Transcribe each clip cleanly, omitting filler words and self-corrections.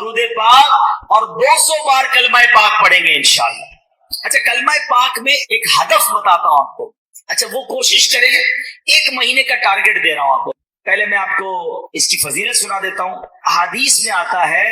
درود پاک اور 200 بار کلمہ پاک پڑھیں گے انشاءاللہ۔ اچھا کلمہ پاک میں ایک ہدف بتاتا ہوں آپ کو، اچھا وہ کوشش کریں، 1 مہینے کا ٹارگٹ دے رہا ہوں آپ کو۔ پہلے میں آپ کو اس کی فضیلت سنا دیتا ہوں۔ حدیث میں آتا ہے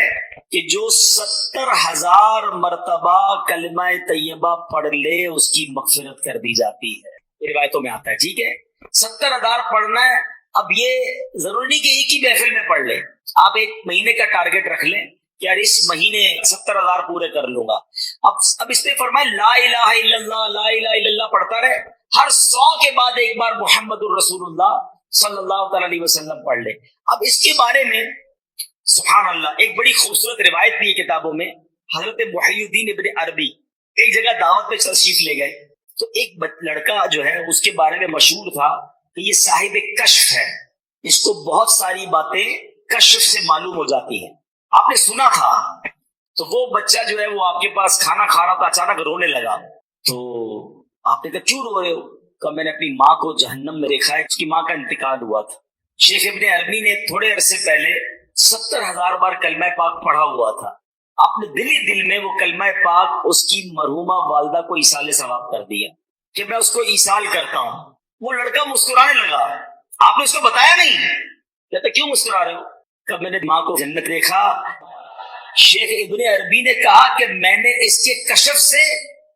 کہ جو 70,000 مرتبہ کلمہ طیبہ پڑھ لے اس کی مغفرت کر دی جاتی ہے، روایتوں میں آتا ہے، ٹھیک ہے۔ 70,000 پڑھنا ہے، اب یہ ضروری نہیں کہ ایک ہی محفل میں پڑھ لیں، آپ 1 مہینے کا ٹارگٹ رکھ لیں کہ یار اس مہینے 70,000 پورے کر لوں گا۔ اب اس پہ فرمائے لا الہ الا اللہ، لا الہ الا اللہ پڑھتا رہے، ہر 100 کے بعد ایک بار محمد الرسول اللہ صلی اللہ تعالی علیہ وسلم پڑھ لے۔ اب اس کے بارے میں سبحان اللہ ایک بڑی خوبصورت روایت بھی ہے کتابوں میں۔ حضرت محی الدین ابن عربی ایک جگہ دعوت پہ تشریف لے گئے تو ایک لڑکا جو ہے اس کے بارے میں مشہور تھا کہ یہ صاحب کشف ہے، اس کو بہت ساری باتیں کشف سے معلوم ہو جاتی ہیں، آپ نے سنا تھا۔ تو وہ بچہ جو ہے وہ آپ کے پاس کھانا کھا رہا تھا، اچانک رونے لگا، تو آپ نے کہا کیوں رو رہے ہو؟ کہ میں نے اپنی ماں کو جہنم میں دیکھا ہے، اس کی ماں کا انتقال ہوا تھا۔ شیخ ابن عربی نے تھوڑے عرصے پہلے 70,000 بار کلمہ پاک پڑھا ہوا تھا، آپ نے دل ہی دل میں وہ کلمہ پاک اس کی مرحومہ والدہ کو ایصال ثواب کر دیا کہ میں اس کو ایصال کرتا ہوں۔ وہ لڑکا مسکرانے لگا، آپ نے اس کو بتایا نہیں؟ کہتا کیوں مسکرا رہے ہو؟ کہ میں نے ماں کو جنت دیکھا۔ شیخ ابن عربی نے کہا کہ میں نے اس کے کشف سے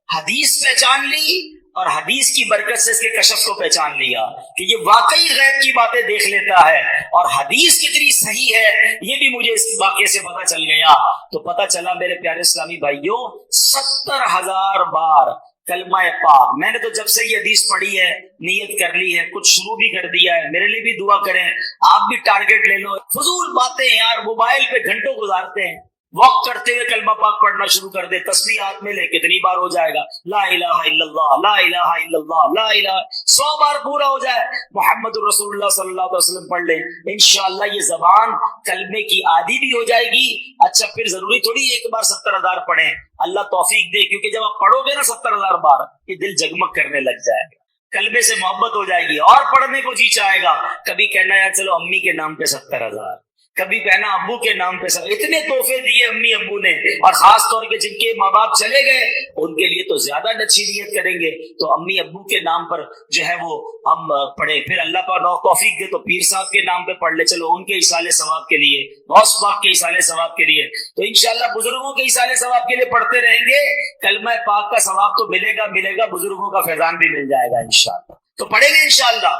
حدیث پہچان لی اور حدیث کی برکت سے اس کے کشف کو پہچان لیا کہ یہ واقعی غیب کی باتیں دیکھ لیتا ہے، اور حدیث کتنی صحیح ہے یہ بھی مجھے اس واقعے سے پتا چل گیا۔ تو پتا چلا میرے پیارے اسلامی بھائیوں، 70,000 بار کلمہ پاک۔ میں نے تو جب سے یہ حدیث پڑھی ہے نیت کر لی ہے، کچھ شروع بھی کر دیا ہے، میرے لیے بھی دعا کریں، آپ بھی ٹارگٹ لے لو۔ فضول باتیں یار، موبائل پہ گھنٹوں گزارتے ہیں، واک کرتے ہوئے کلمہ پاک پڑھنا شروع کر دے، تسبیح ہاتھ میں لے، کتنی بار ہو جائے گا؟ لا الہ الا اللہ، لا الہ الا اللہ، لا الہ، 100 بار پورا ہو جائے، محمد الرسول اللہ صلی اللہ علیہ وسلم پڑھ لیں، انشاءاللہ یہ زبان کلمے کی عادی بھی ہو جائے گی۔ اچھا پھر ضروری تھوڑی ایک بار 70,000 پڑھیں، اللہ توفیق دے، کیونکہ جب آپ پڑھو گے نا 70,000 بار، یہ دل جگمگ کرنے لگ جائے گا، کلمے سے محبت ہو جائے گی اور پڑھنے کو جی چاہے گا۔ کبھی کہنا یار چلو امی کے نام پہ 70,000، کبھی کہنا ابو کے نام پہ سب، اتنے تحفے دیے امی ابو نے، اور خاص طور پہ جن کے ماں باپ چلے گئے ان کے لیے تو زیادہ اچھی نیت کریں گے۔ تو امی ابو کے نام پر جو ہے وہ ہم پڑھے، پھر اللہ پاک توفیق دے تو پیر صاحب کے نام پہ پڑھ لے، چلو ان کے ایصال ثواب کے لیے، غوث پاک کے ایصال ثواب کے لیے، تو انشاءاللہ بزرگوں کے ایصال ثواب کے لیے پڑھتے رہیں گے، کلمہ پاک کا ثواب تو ملے گا، بزرگوں کا فیضان بھی مل جائے گا انشاءاللہ۔ تو پڑھیں گے انشاءاللہ،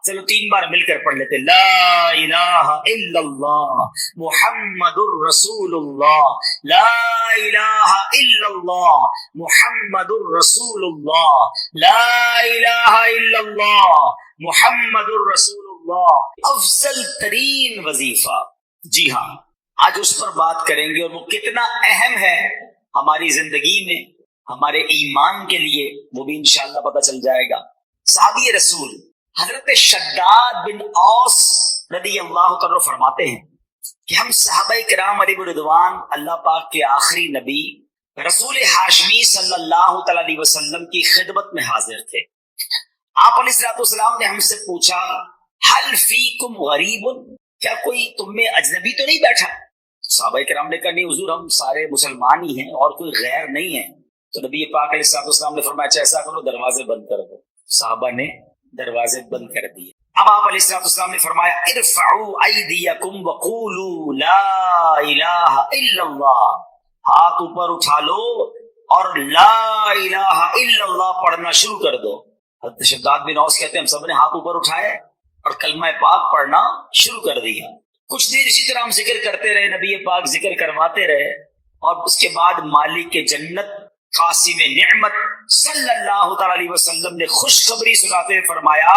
چلو 3 بار مل کر پڑھ لیتے، لا الہ الا اللہ محمد الرسول اللہ، لا الہ الا اللہ محمد الرسول اللہ، لا الہ الا اللہ محمد الرسول اللہ۔ افضل ترین وظیفہ، جی ہاں آج اس پر بات کریں گے، اور وہ کتنا اہم ہے ہماری زندگی میں، ہمارے ایمان کے لیے، وہ بھی انشاءاللہ پتہ چل جائے گا۔ صحابی رسول حضرت شداد بن اوس رضی اللہ تعالیٰ فرماتے ہیں کہ ہم صحابہ کرام علیہ رضوان اللہ پاک کے آخری نبی رسول ہاشمی صلی اللہ تعالیٰ علیہ وسلم کی خدمت میں حاضر تھے۔ آپ علیہ الصلوۃ والسلام نے ہم سے پوچھا حل فیکم غریب، کیا کوئی تم میں اجنبی تو نہیں بیٹھا؟ صحابہ کرام نے کہا نہیں حضور، ہم سارے مسلمان ہی ہیں اور کوئی غیر نہیں ہے۔ تو نبی پاک علیہ الصلوۃ والسلام نے فرمایا ایسا کرو دروازے بند کر دو۔ صحابہ نے دروازے بند کر دیے۔ اب آپ علیہ الصلوۃ والسلام نے فرمایا ارفعوا ایدیکم وقولوا لا الہ الا اللہ، ہاتھ اوپر اٹھا لو اور لا الہ الا اللہ پڑھنا شروع کر دو۔ حضرت شداد بن اوس کہتے ہیں ہم سب نے ہاتھ اوپر اٹھائے اور کلمہ پاک پڑھنا شروع کر دیا۔ کچھ دیر اسی طرح ہم ذکر کرتے رہے، نبی پاک ذکر کرواتے رہے، اور اس کے بعد مالک جنت قاسم نعمت صلی اللہ تعالی علیہ وسلم نے خوشخبری سناتے ہوئے فرمایا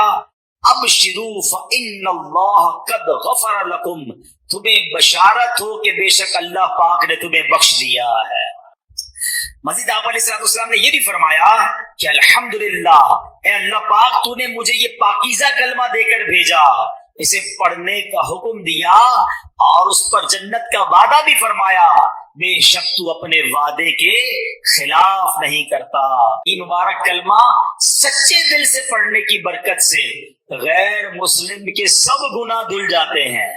ابشروا فإن اللہ قد غفر لکم، تمہیں بشارت ہو کہ بے شک اللہ پاک نے تمہیں بخش دیا ہے۔ مزید آپ علیہ السلام نے یہ بھی فرمایا کہ الحمدللہ، اے اللہ پاک تو نے مجھے یہ پاکیزہ کلمہ دے کر بھیجا، اسے پڑھنے کا حکم دیا اور اس پر جنت کا وعدہ بھی فرمایا، بے شک تو اپنے وعدے کے خلاف نہیں کرتا۔ یہ مبارک کلمہ سچے دل سے پڑھنے کی برکت سے غیر مسلم کے سب گناہ دھل جاتے ہیں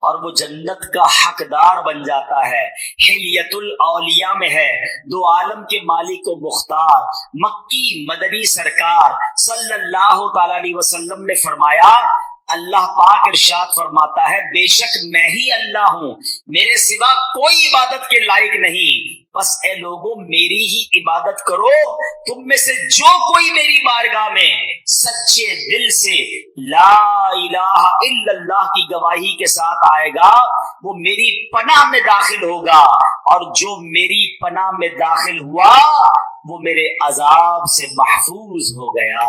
اور وہ جنت کا حقدار بن جاتا ہے. حلیت الاولیاء میں ہے دو عالم کے مالک و مختار مکی مدنی سرکار صلی اللہ تعالی علیہ وسلم نے فرمایا، اللہ پاک ارشاد فرماتا ہے بے شک میں ہی اللہ ہوں، میرے سوا کوئی عبادت کے لائق نہیں، بس اے لوگوں میری ہی عبادت کرو. تم میں سے جو کوئی میری بارگاہ میں سچے دل سے لا الہ الا اللہ کی گواہی کے ساتھ آئے گا وہ میری پناہ میں داخل ہوگا، اور جو میری پناہ میں داخل ہوا وہ میرے عذاب سے محفوظ ہو گیا.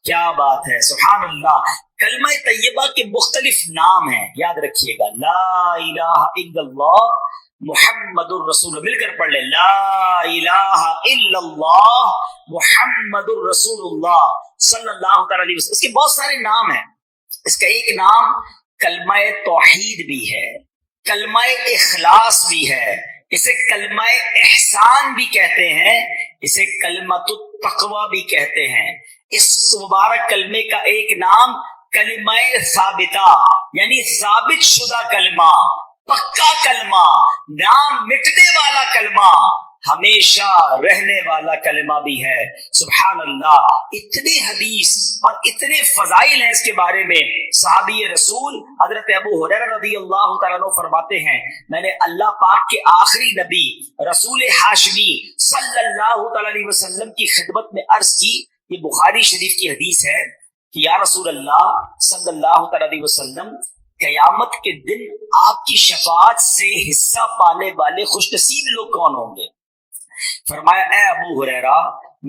کیا بات ہے، سبحان اللہ. کلمہ طیبہ کے مختلف نام ہیں، یاد رکھیے گا. لا الہ الا اللہ محمد الرسول، مل کر پڑھ لیں، لا الہ الا اللہ محمد الرسول اللہ صلی اللہ تعالی علیہ وسلم. اس کے بہت سارے نام ہیں. اس کا ایک نام کلمہ توحید بھی ہے، کلمہ اخلاص بھی ہے، اسے کلمہ احسان بھی کہتے ہیں، اسے کلمۃ التقوی بھی کہتے ہیں. اس مبارک کلمے کا ایک نام کلمہ ثابتہ یعنی ثابت شدہ کلمہ، پکا کلمہ، نام مٹنے والا کلمہ، ہمیشہ رہنے والا کلمہ بھی ہے. سبحان اللہ. اتنے حدیث اور اتنے فضائل ہیں اس کے بارے میں. صحابی رسول حضرت ابو ہریرہ رضی اللہ تعالیٰ عنہ فرماتے ہیں میں نے اللہ پاک کے آخری نبی رسول ہاشمی صلی اللہ تعالیٰ علیہ وسلم کی خدمت میں عرض کی، یہ بخاری شریف کی حدیث ہے کہ یا رسول اللہ صلی اللہ تعالیٰ علیہ وسلم، قیامت کے دن آپ کی شفاعت سے حصہ پانے والے خوش نصیب لوگ کون ہوں گے؟ فرمایا اے ابو ہریرہ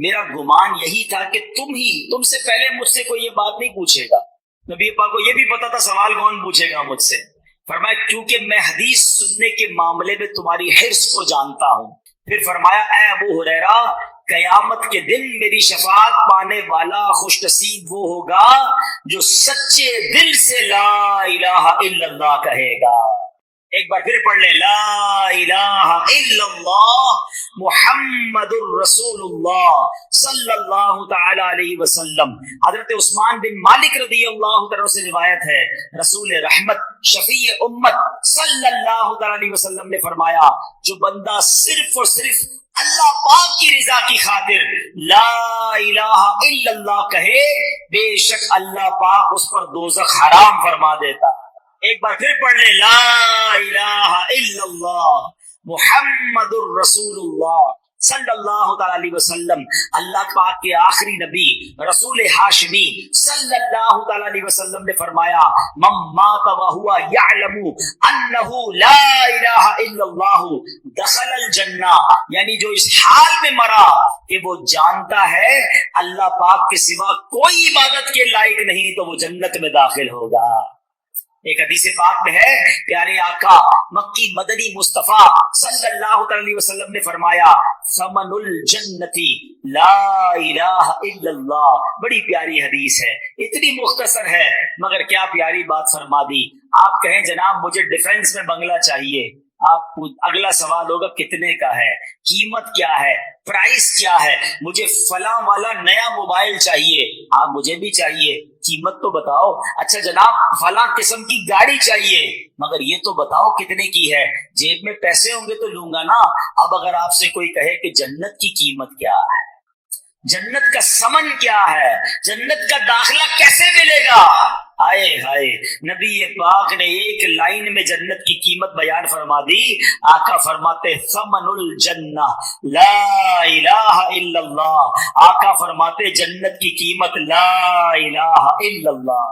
میرا گمان یہی تھا کہ تم سے پہلے مجھ سے کوئی یہ بات نہیں پوچھے گا. نبی پاک کو یہ بھی پتا تھا سوال کون پوچھے گا مجھ سے. فرمایا کیونکہ میں حدیث سننے کے معاملے میں تمہاری حرص کو جانتا ہوں. پھر فرمایا اے ابو ہریرہ قیامت کے دن میری شفاعت پانے والا خوش نصیب وہ ہوگا جو سچے دل سے لا الہ الا اللہ کہے گا. ایک بار پھر پڑھ لیں، لا الہ الا اللہ محمد الرسول اللہ صلی اللہ تعالی علیہ وسلم. حضرت عثمان بن مالک رضی اللہ تعالیٰ سے روایت ہے، رسول رحمت شفیع امت صلی اللہ تعالی علیہ وسلم نے فرمایا جو بندہ صرف اور صرف اللہ پاک کی رضا کی خاطر لا الہ الا اللہ کہے، بے شک اللہ پاک اس پر دوزخ حرام فرما دیتا. ایک بار پھر پڑھ لیں، لا الہ الا اللہ محمد الرسول اللہ صلی اللہ تعالی علیہ وسلم. اللہ پاک کے آخری نبی رسول ہاشمی صلی اللہ تعالی علیہ وسلم نے فرمایا من مات وهو يعلم انه لا الہ الا اللہ دخل الجنہ، یعنی جو اس حال میں مرا کہ وہ جانتا ہے اللہ پاک کے سوا کوئی عبادت کے لائق نہیں تو وہ جنت میں داخل ہوگا. ایک حدیث پاک میں ہے پیارے آقا مکی مدنی مصطفیٰ صلی اللہ علیہ وسلم نے فرمایا ثمن الجنتی لا الہ الا اللہ. بڑی پیاری حدیث ہے، اتنی مختصر ہے مگر کیا پیاری بات فرما دی. آپ کہیں جناب مجھے ڈیفنس میں بنگلہ چاہیے، آپ اگلا سوال ہوگا کتنے کا ہے، قیمت کیا ہے، پرائس کیا ہے، مجھے فلاں والا نیا موبائل چاہیے. آپ مجھے بھی چاہیے، قیمت تو بتاؤ. اچھا جناب فلاں قسم کی گاڑی چاہیے مگر یہ تو بتاؤ کتنے کی ہے، جیب میں پیسے ہوں گے تو لوں گا نا. اب اگر آپ سے کوئی کہے کہ جنت کی قیمت کیا ہے، جنت کا سمن کیا ہے، جنت کا داخلہ کیسے ملے گا، آئے ہائے نبی پاک نے ایک لائن میں جنت کی قیمت بیان فرما دی. آقا فرماتے ثمن الجنہ لا الہ الا اللہ. آقا فرماتے جنت کی قیمت لا الہ الا اللہ.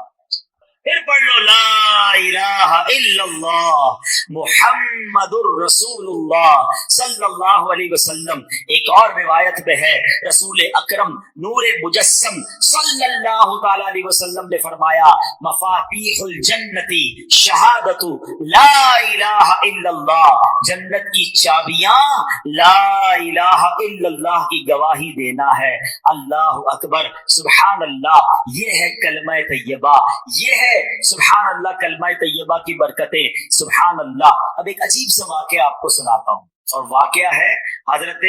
پھر پڑھ لو لا الہ الا اللہ محمد الرسول اللہ صلی اللہ علیہ وسلم. ایک اور روایت میں ہے رسول اکرم نور مجسم صلی اللہ تعالی علیہ وسلم نے فرمایا مفاتیح الجنتی شہادت لا الہ الا اللہ. جنت کی چابیاں لا الہ الا اللہ کی گواہی دینا ہے. اللہ اکبر سبحان اللہ. یہ ہے کلمہ طیبہ، یہ ہے سبحان اللہ کلمہ طیبہ کی برکتیں. سبحان اللہ. اب ایک عجیب سا واقعہ آپ کو سناتا ہوں، اور واقعہ ہے حضرت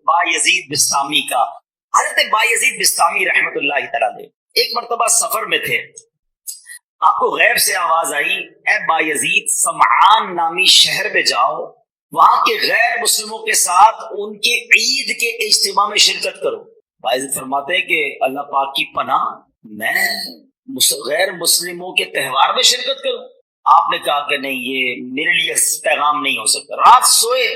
بایزید بسطامی کا. حضرت بایزید بسطامی رحمت اللہ تعالی ایک مرتبہ سفر میں تھے. آپ کو غیب سے آواز آئی اے بایزید سمعان نامی شہر میں جاؤ، وہاں کے غیر مسلموں کے ساتھ ان کے عید کے اجتماع میں شرکت کرو۔ بایزید فرماتے ہیں کہ اللہ پاک کی پناہ، میں غیر مسلموں کے تہوار میں شرکت کروں؟ آپ نے کہا کہ نہیں، یہ میرے لیے پیغام نہیں ہو سکتا۔ رات سوئے،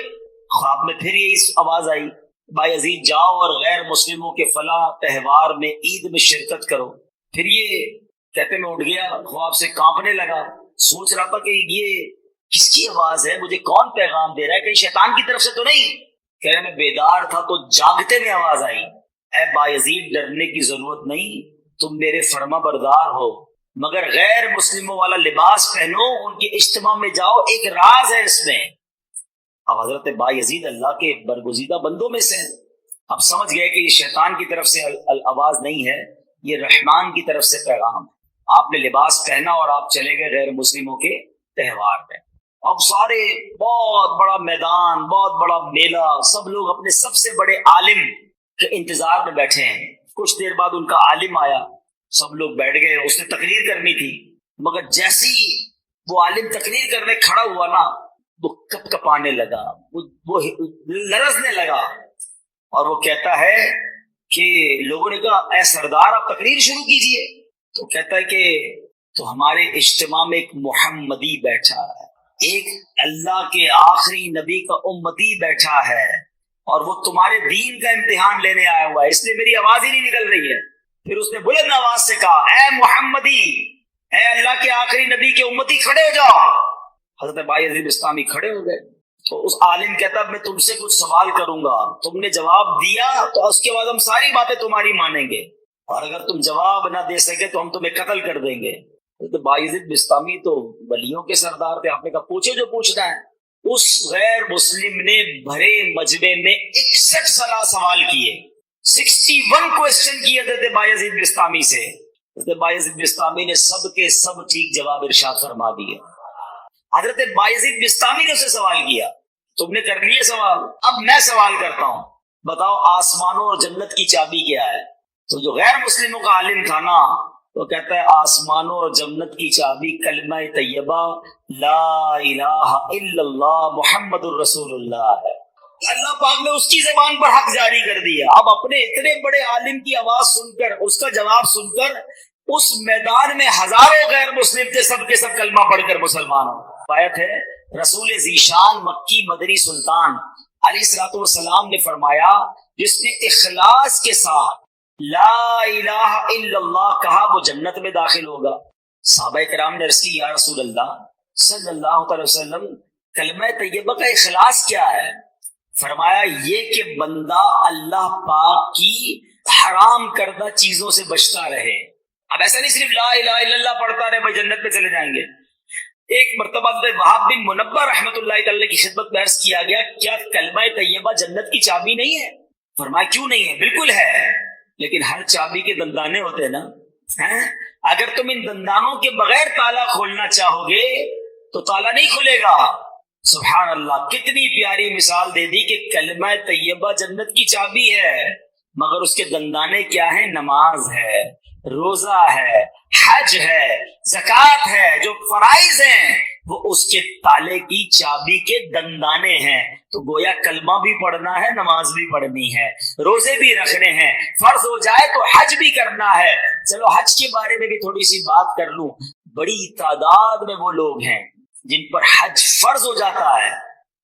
خواب میں پھر یہی آواز آئی بایزید جاؤ اور غیر مسلموں کے فلاں تہوار میں عید میں شرکت کرو۔ پھر یہ کہتے میں اٹھ گیا، خواب سے کانپنے لگا، سوچ رہا تھا کہ یہ کس کی آواز ہے، مجھے کون پیغام دے رہا ہے، کہیں شیطان کی طرف سے تو نہیں؟ کہہ رہے میں بیدار تھا تو جاگتے میں آواز آئی اے بایزید ڈرنے کی ضرورت نہیں، تم میرے فرما بردار ہو، مگر غیر مسلموں والا لباس پہنو، ان کے اجتماع میں جاؤ، ایک راز ہے اس میں۔ اب حضرت بایزید اللہ کے برگزیدہ بندوں میں سے اب سمجھ گئے کہ یہ شیطان کی طرف سے آواز نہیں ہے، یہ رحمان کی طرف سے پیغام ہے۔ آپ نے لباس پہنا اور آپ چلے گئے غیر مسلموں کے تہوار میں۔ اب سارے بہت بڑا میدان، بہت بڑا میلہ، سب لوگ اپنے سب سے بڑے عالم کے انتظار میں بیٹھے ہیں۔ کچھ دیر بعد ان کا عالم آیا، سب لوگ بیٹھ گئے، اس نے تقریر کرنی تھی، مگر جیسی وہ عالم تقریر کرنے کھڑا ہوا نا، وہ کپ کپانے لگا، وہ لرزنے لگا، اور وہ کہتا ہے کہ لوگوں نے کہا اے سردار آپ تقریر شروع کیجئے۔ تو کہتا ہے کہ تو ہمارے اجتماع میں ایک محمدی بیٹھا ہے، ایک اللہ کے آخری نبی کا امتی بیٹھا ہے، اور وہ تمہارے دین کا امتحان لینے آیا ہوا ہے، اس لیے میری آواز ہی نہیں نکل رہی ہے۔ پھر اس نے بلند آواز سے کہا اے محمدی، اے اللہ کے آخری نبی کے امتی کھڑے ہو جاؤ۔ حضرت بایزید بسطامی کھڑے ہو گئے۔ تو اس عالم کہتا میں تم سے کچھ سوال کروں گا، تم نے جواب دیا تو اس کے بعد ہم ساری باتیں تمہاری مانیں گے، اور اگر تم جواب نہ دے سکے تو ہم تمہیں قتل کر دیں گے۔ حضرت بایزید بسطامی تو ولیوں کے سردار تھے، آپ نے کہا پوچھے جو پوچھنا ہے۔ اس غیر مسلم نے بھرے مجمع میں 61 سوال کیے، 61 کوسچن کیے حضرت بایزید بسطامی سے۔ حضرت بایزید بسطامی نے سب کے سب ٹھیک جواب ارشاد فرما دیے۔ حضرت بایزید بسطامی نے اسے سوال کیا، تم نے کر لیے سوال، اب میں سوال کرتا ہوں، بتاؤ آسمانوں اور جنت کی چابی کیا ہے؟ تو جو غیر مسلموں کا عالم تھا نا، وہ کہتا ہے آسمانوں اور جنت کی چابی کلمہ طیبہ لا الہ الا اللہ محمد الرسول اللہ ہے۔ اللہ پاک نے اس کی زبان پر حق جاری کر دیا۔ اب اپنے اتنے بڑے عالم کی آواز سن کر، اس کا جواب سن کر، اس میدان میں ہزاروں غیر مسلم تھے، سب کے سب کلمہ پڑھ کر مسلمان ہو۔ آیت ہے رسول ذیشان مکی مدنی سلطان علیہ الصلوۃ والسلام نے فرمایا جس نے اخلاص کے ساتھ لا الہ الا اللہ کہا وہ جنت میں داخل ہوگا۔ صحابہ کرام نے عرض کی یا رسول اللہ صلی اللہ علیہ وسلم کلمہ طیبہ کا اخلاص کیا ہے؟ فرمایا یہ کہ بندہ اللہ پاک کی حرام کردہ چیزوں سے بچتا رہے۔ اب ایسا نہیں صرف لا الہ الا اللہ پڑھتا رہے بھائی جنت میں چلے جائیں گے۔ ایک مرتبہ وہاب بن منبہ رحمۃ اللہ تعالی کی خدمت میں عرض کیا گیا کیا کلمہ طیبہ جنت کی چابی نہیں ہے؟ فرمایا کیوں نہیں ہے، بالکل ہے، لیکن ہر چابی کے دندانے ہوتے ہیں نا، اگر تم ان دندانوں کے بغیر تالا کھولنا چاہو گے تو تالا نہیں کھلے گا۔ سبحان اللہ، کتنی پیاری مثال دے دی کہ کلمہ طیبہ جنت کی چابی ہے، مگر اس کے دندانے کیا ہیں؟ نماز ہے، روزہ ہے، حج ہے، زکوٰۃ ہے، جو فرائض ہیں وہ اس کے تالے کی چابی کے دندانے ہیں۔ تو گویا کلمہ بھی پڑھنا ہے، نماز بھی پڑھنی ہے، روزے بھی رکھنے ہیں، فرض ہو جائے تو حج بھی کرنا ہے۔ چلو حج کے بارے میں بھی تھوڑی سی بات کر لوں۔ بڑی تعداد میں وہ لوگ ہیں جن پر حج فرض ہو جاتا ہے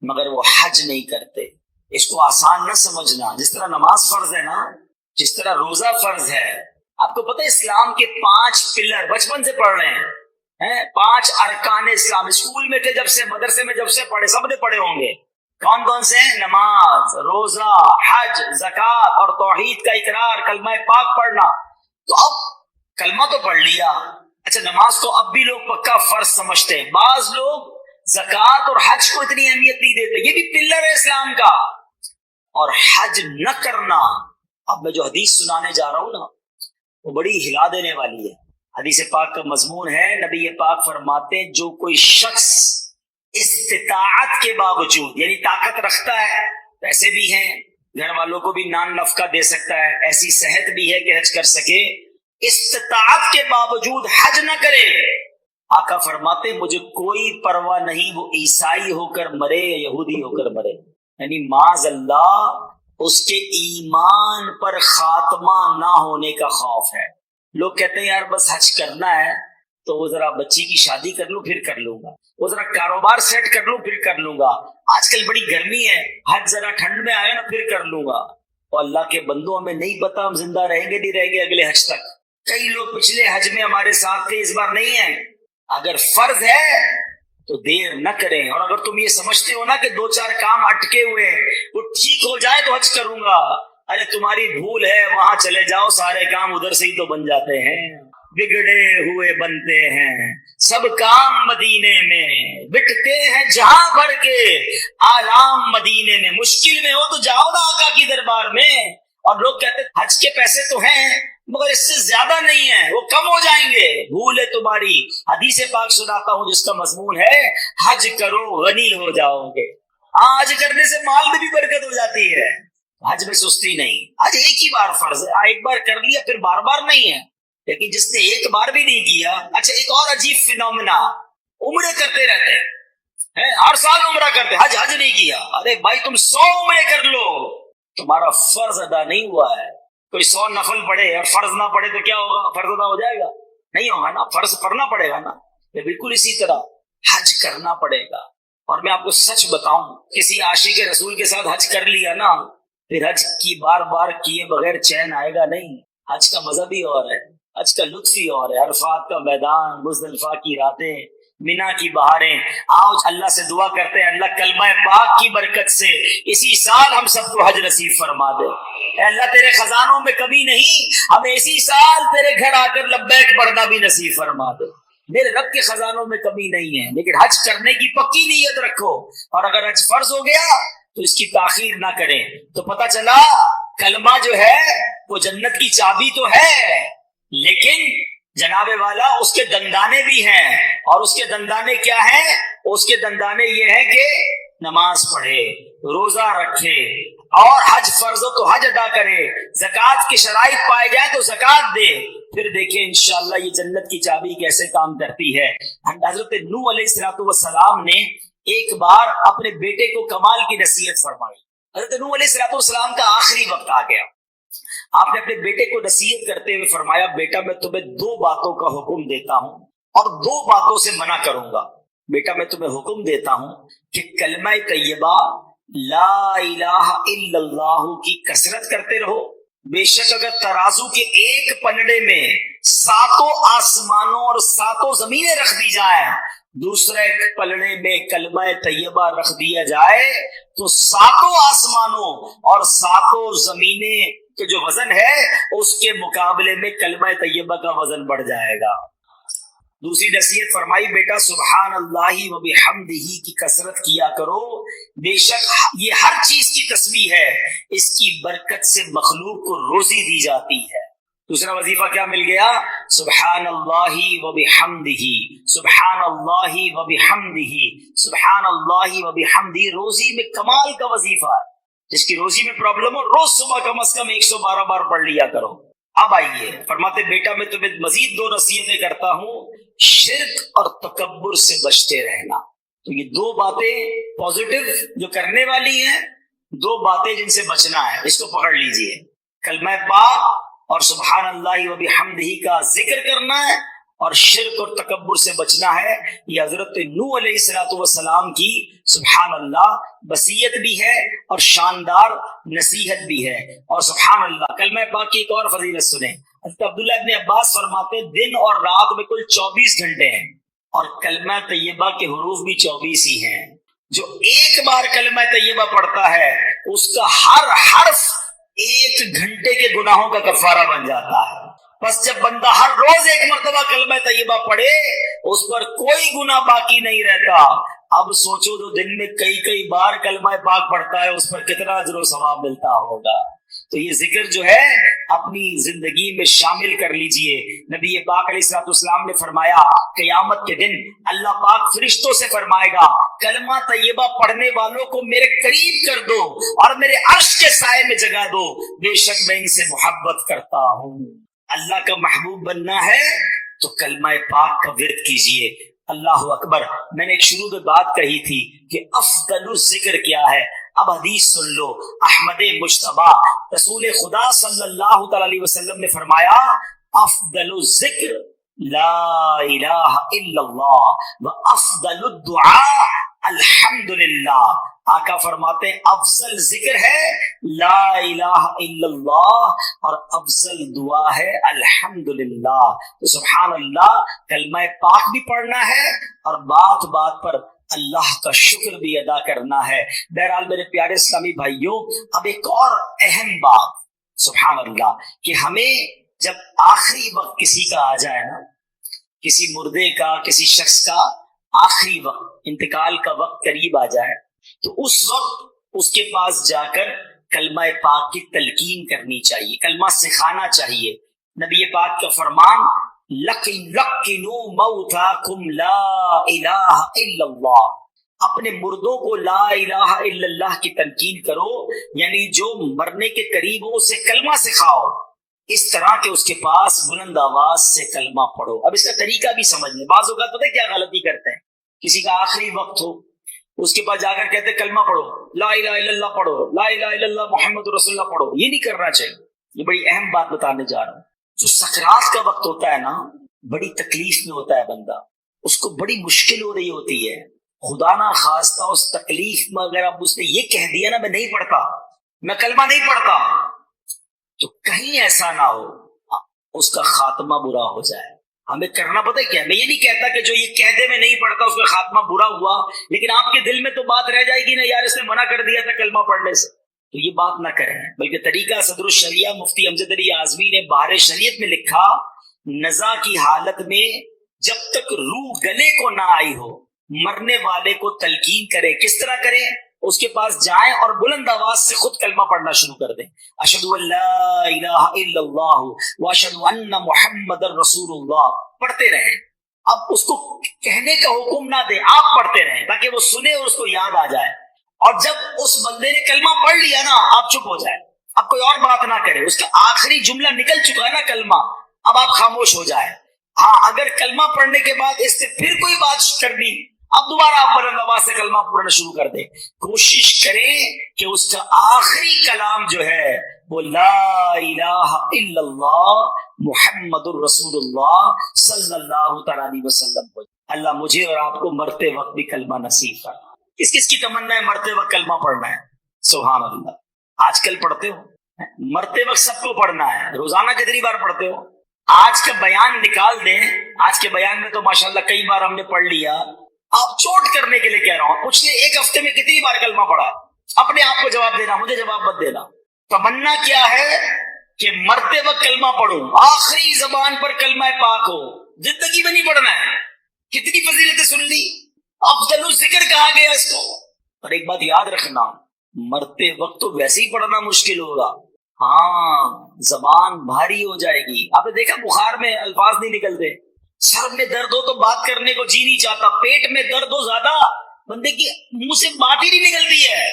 مگر وہ حج نہیں کرتے۔ اس کو آسان نہ سمجھنا، جس طرح نماز فرض ہے نا، جس طرح روزہ فرض ہے۔ آپ کو پتہ ہے اسلام کے 5 پلر بچپن سے پڑھ رہے ہیں، 5 ارکان اسلام، اسکول میں تھے جب سے، مدرسے میں جب سے پڑھے، سب نے پڑھے ہوں گے۔ کون کون سے ہیں؟ نماز، روزہ، حج، زکوٰۃ اور توحید کا اقرار، کلمہ پاک پڑھنا۔ تو اب کلمہ تو پڑھ لیا، اچھا نماز تو اب بھی لوگ پکا فرض سمجھتے ہیں، بعض لوگ زکوٰۃ اور حج کو اتنی اہمیت نہیں دیتے، یہ بھی پلر ہے اسلام کا۔ اور حج نہ کرنا، اب میں جو حدیث سنانے جا رہا ہوں نا وہ بڑی ہلا دینے والی ہے۔ حدیث پاک کا مضمون ہے، نبی پاک فرماتے ہیں جو کوئی شخص استطاعت کے باوجود، یعنی طاقت رکھتا ہے، پیسے بھی ہیں، گھر والوں کو بھی نان نفقہ دے سکتا ہے، ایسی صحت بھی ہے کہ حج کر سکے، استطاعت کے باوجود حج نہ کرے آقا فرماتے مجھے کوئی پرواہ نہیں وہ عیسائی ہو کر مرے یا یہودی ہو کر مرے، یعنی معاذ اللہ اس کے ایمان پر خاتمہ نہ ہونے کا خوف ہے۔ لوگ کہتے ہیں یار بس حج کرنا ہے تو وہ ذرا بچی کی شادی کر لوں پھر کر لوں گا، وہ ذرا کاروبار سیٹ کر لوں پھر کر لوں گا، آج کل بڑی گرمی ہے حج ذرا ٹھنڈ میں آئے نا پھر کر لوں گا۔ اور اللہ کے بندوں ہمیں نہیں پتا ہم زندہ رہیں گے نہیں رہیں گے اگلے حج تک۔ کئی لوگ پچھلے حج میں ہمارے ساتھ تھے، اس بار نہیں ہیں۔ اگر فرض ہے تو دیر نہ کریں، اور اگر تم یہ سمجھتے ہو نا کہ 2-4 کام اٹکے ہوئے وہ ٹھیک ہو جائے تو حج کروں گا، ارے تمہاری بھول ہے، وہاں چلے جاؤ سارے کام ادھر سے ہی تو بن جاتے ہیں، بگڑے ہوئے بنتے ہیں سب کام مدینے میں، بٹتے ہیں جہاں بھر کے آلام مدینے میں، مشکل میں ہو تو جاؤ نا آقا کی دربار میں۔ اور لوگ کہتے ہیں حج کے پیسے تو ہیں مگر اس سے زیادہ نہیں ہے، وہ کم ہو جائیں گے، بھول ہے تمہاری۔ حدیث پاک سناتا ہوں جس کا مضمون ہے حج کرو غنی ہو جاؤ گے۔ حج کرنے سے مال میں بھی برکت ہو جاتی ہے، حج میں سستی نہیں۔ حج ایک ہی بار فرض ہے، ایک بار کر لیا پھر بار بار نہیں ہے، لیکن جس نے ایک بار بھی نہیں کیا۔ اچھا ایک اور عجیب فینومینا، عمرے کرتے رہتے ہیں، ہر سال عمرہ کرتے، حج نہیں کیا۔ ارے بھائی تم 100 عمرے کر لو، تمہارا فرض ادا نہیں ہوا ہے۔ کوئی 100 نفل پڑھے اور فرض نہ پڑھے تو کیا ہوگا؟ فرض ادا ہو جائے گا؟ نہیں ہوگا نا، فرض پڑھنا پڑے گا نا۔ یہ بالکل اسی طرح حج کرنا پڑے گا۔ اور میں آپ کو سچ بتاؤں، کسی عاشق رسول کے ساتھ حج کر لیا نا پھر حج کی بار بار کیے بغیر چین آئے گا نہیں۔ حج کا مزہ بھی اور ہے، حج کا لطف ہی اور ہے، عرفات کا میدان، مزدلفہ کی راتیں، مینا کی بہاریں۔ آؤ اللہ سے دعا کرتے ہیں اللہ کلمہ پاک کی برکت سے اسی سال ہم سب کو حج نصیب فرما دے۔ اے اللہ تیرے خزانوں میں کمی نہیں، ہمیں اسی سال تیرے گھر آ کر لبیک پڑھنا بھی نصیب فرما دے۔ میرے رب کے خزانوں میں کمی نہیں ہے، لیکن حج کرنے کی پکی نیت رکھو، اور اگر حج فرض ہو گیا تو اس کی تاخیر نہ کریں۔ تو پتہ چلا کلمہ جو ہے وہ جنت کی چابی تو ہے، لیکن جناب والا اس کے دندانے بھی ہیں، اور اس کے دندانے کیا ہیں؟ اس کے دندانے یہ ہیں کہ نماز پڑھے، روزہ رکھے، اور حج فرض ہو تو حج ادا کرے، زکوٰۃ کے شرائط پائے جائیں تو زکوٰۃ دے، پھر دیکھیں انشاءاللہ یہ جنت کی چابی کیسے کام کرتی ہے۔ حضرت نوح علیہ السلام نے ایک بار اپنے بیٹے کو کمال کی نصیحت فرمائی۔ حضرت نوح علیہ السلام کا آخری وقت آ گیا، آپ نے اپنے بیٹے کو نصیحت کرتے ہوئے فرمایا بیٹا میں تمہیں 2 باتوں کا حکم دیتا ہوں اور 2 باتوں سے منع کروں گا۔ بیٹا میں تمہیں حکم دیتا ہوں کہ کلمہ طیبہ لا الہ الا اللہ کی کثرت کرتے رہو۔ بے شک اگر ترازو کے ایک پلڑے میں 7 آسمانوں اور 7 زمینیں رکھ دی جائیں، دوسرے پلڑے میں کلمہ طیبہ رکھ دیا جائے تو 7 آسمانوں اور 7 زمینیں کہ جو وزن ہے اس کے مقابلے میں کلمہ طیبہ کا وزن بڑھ جائے گا۔ دوسری نصیحت فرمائی بیٹا سبحان اللہ و بحمدہ کی کثرت کیا کرو، بے شک یہ ہر چیز کی تسبیح ہے، اس کی برکت سے مخلوق کو روزی دی جاتی ہے۔ دوسرا وظیفہ کیا مل گیا؟ سبحان اللہ و بحمدہ، سبحان اللہ و بحمدہ، سبحان اللہ و بحمدہ۔ روزی میں کمال کا وظیفہ ہے، جس کی روزی میں پرابلم ہو روز صبح کم از کم 112 بار پڑھ لیا کرو۔ اب آئیے فرماتے بیٹا میں تمہیں مزید 2 نصیحتیں کرتا ہوں، شرک اور تکبر سے بچتے رہنا۔ تو یہ 2 باتیں پازیٹو جو کرنے والی ہیں، 2 باتیں جن سے بچنا ہے، اس کو پکڑ لیجئے۔ کلمہ پاک اور سبحان اللہ و بحمدہ کا ذکر کرنا ہے، اور شرک اور تکبر سے بچنا ہے۔ یہ حضرت نوح علیہ السلام کی سبحان اللہ وصیت بھی ہے اور شاندار نصیحت بھی ہے۔ اور سبحان اللہ کلمہ پاک کی ایک اور فضیلت سنیں، حضرت عبداللہ ابن عباس فرماتے دن اور رات میں کل 24 گھنٹے ہیں، اور کلمہ طیبہ کے حروف بھی 24 ہی ہیں۔ جو ایک بار کلمہ طیبہ پڑھتا ہے اس کا ہر حرف 1 گھنٹے کے گناہوں کا کفارہ بن جاتا ہے۔ بس جب بندہ ہر روز 1 مرتبہ کلمہ طیبہ پڑھے اس پر کوئی گناہ باقی نہیں رہتا۔ اب سوچو جو دن میں کئی بار کلمہ پاک پڑھتا ہے اس پر کتنا اجر و ثواب ملتا ہوگا۔ تو یہ ذکر جو ہے اپنی زندگی میں شامل کر لیجئے۔ نبی پاک علیہ السلام نے فرمایا قیامت کے دن اللہ پاک فرشتوں سے فرمائے گا کلمہ طیبہ پڑھنے والوں کو میرے قریب کر دو اور میرے عرش کے سائے میں جگہ دو، بے شک میں ان سے محبت کرتا ہوں۔ اللہ کا محبوب بننا ہے تو کلمہ پاک کا ورد کیجئے. اللہ اکبر. میں نے ایک شروع میں بات کہی تھی کہ افضل الذکر کیا ہے. اب حدیث سن لو. احمد مجتبیٰ رسول خدا صلی اللہ تعالی علیہ وسلم نے فرمایا افضل الذکر لا الہ الا اللہ و افضل الدعاء الحمدللہ. آقا فرماتے ہیں افضل ذکر ہے لا الہ الا اللہ اور افضل دعا ہے الحمدللہ. تو سبحان اللہ کلمہ پاک بھی پڑھنا ہے اور بات بات پر اللہ کا شکر بھی ادا کرنا ہے. بہرحال میرے پیارے اسلامی بھائیوں، اب ایک اور اہم بات سبحان اللہ کہ ہمیں جب آخری وقت کسی کا آ جائے نا، کسی مردے کا، کسی شخص کا آخری وقت، انتقال کا وقت قریب آ جائے تو اس وقت اس کے پاس جا کر کلمہ پاک کی تلقین کرنی چاہیے، کلمہ سکھانا چاہیے. نبی پاک کا فرمان لَقِنُوا مَوْتَاكُمْ لَا إِلَٰهَ إِلَّا اللَّهُ، اپنے مردوں کو لا الہ الا اللہ کی تلقین کرو، یعنی جو مرنے کے قریب ہو اسے کلمہ سکھاؤ، اس طرح کہ اس کے پاس بلند آواز سے کلمہ پڑھو. اب اس کا طریقہ بھی سمجھ لیں. بعض اوقات پتہ ہے کیا غلطی کرتے ہیں، کسی کا آخری وقت ہو اس کے پاس جا کر کہتے کلمہ پڑھو، لا الہ الا اللہ پڑھو، لا الہ الا اللہ محمد رسول اللہ پڑھو. یہ نہیں کرنا چاہیے. یہ بڑی اہم بات بتانے جا رہا ہوں. جو سکرات کا وقت ہوتا ہے نا، بڑی تکلیف میں ہوتا ہے بندہ، اس کو بڑی مشکل ہو رہی ہوتی ہے. خدا نہ خواستہ اس تکلیف میں اگر اب اس نے یہ کہہ دیا نا میں نہیں پڑھتا، میں کلمہ نہیں پڑھتا، تو کہیں ایسا نہ ہو اس کا خاتمہ برا ہو جائے. ہمیں کرنا پتہ ہے کیا، میں یہ نہیں کہتا کہ جو یہ کہہ دے میں نہیں پڑھتا اس کا خاتمہ برا ہوا، لیکن آپ کے دل میں تو بات رہ جائے گی نا، یار اس نے منع کر دیا تھا کلمہ پڑھنے سے. تو یہ بات نہ کریں، بلکہ طریقہ صدر الشریعہ مفتی امجد علی اعظمی نے بہار شریعت میں لکھا، نزا کی حالت میں جب تک روح گلے کو نہ آئی ہو مرنے والے کو تلقین کرے. کس طرح کرے؟ اس کے پاس جائیں اور بلند آواز سے خود کلمہ پڑھنا شروع کر دیں. اشہد ان لا الہ الا اللہ واشہد ان محمد رسول اللہ پڑھتے رہیں. اب اس کو کہنے کا حکم نہ دیں، آپ پڑھتے رہیں تاکہ وہ سنے اور اس کو یاد آ جائے. اور جب اس بندے نے کلمہ پڑھ لیا نا، آپ چپ ہو جائے، اب کوئی اور بات نہ کرے. اس کا آخری جملہ نکل چکا ہے نا کلمہ، اب آپ خاموش ہو جائے. ہاں اگر کلمہ پڑھنے کے بعد اس سے پھر کوئی بات کرنی، اب دوبارہ آپ بلند آواز سے کلمہ پڑھنا شروع کر دیں. کوشش کریں کہ اس کا آخری کلام جو ہے وہ لا الہ الا اللہ محمد الرسول اللہ صلی اللہ تعالی علیہ وسلم ہو. اللہ مجھے اور آپ کو مرتے وقت بھی کلمہ نصیب کرنا. کس کس کی تمنا ہے مرتے وقت کلمہ پڑھنا ہے؟ سبحان اللہ. آج کل پڑھتے ہو؟ مرتے وقت سب کو پڑھنا ہے. روزانہ کتنی بار پڑھتے ہو؟ آج کا بیان نکال دیں، آج کے بیان میں تو ماشاءاللہ کئی بار ہم نے پڑھ لیا. آپ چوٹ کرنے کے لیے کہہ رہا ہوں، پوچھئے ایک ہفتے میں کتنی بار کلمہ پڑھا؟ اپنے آپ کو جواب دینا، مجھے جواب مت دینا. تمنا کیا ہے کہ مرتے وقت کلمہ پڑھوں، آخری زبان پر کلمہ پاک ہو. زندگی میں نہیں پڑھنا ہے. کتنی فضیلتیں سن لی، افضل الذکر کہا گیا اس کو. اور ایک بات یاد رکھنا، مرتے وقت تو ویسے ہی پڑھنا مشکل ہوگا. ہاں زبان بھاری ہو جائے گی. آپ نے دیکھا بخار میں الفاظ نہیں نکلتے، سر میں درد ہو تو بات کرنے کو جی نہیں چاہتا، پیٹ میں درد ہو زیادہ بندے کی منہ سے بات ہی نہیں نکلتی ہے.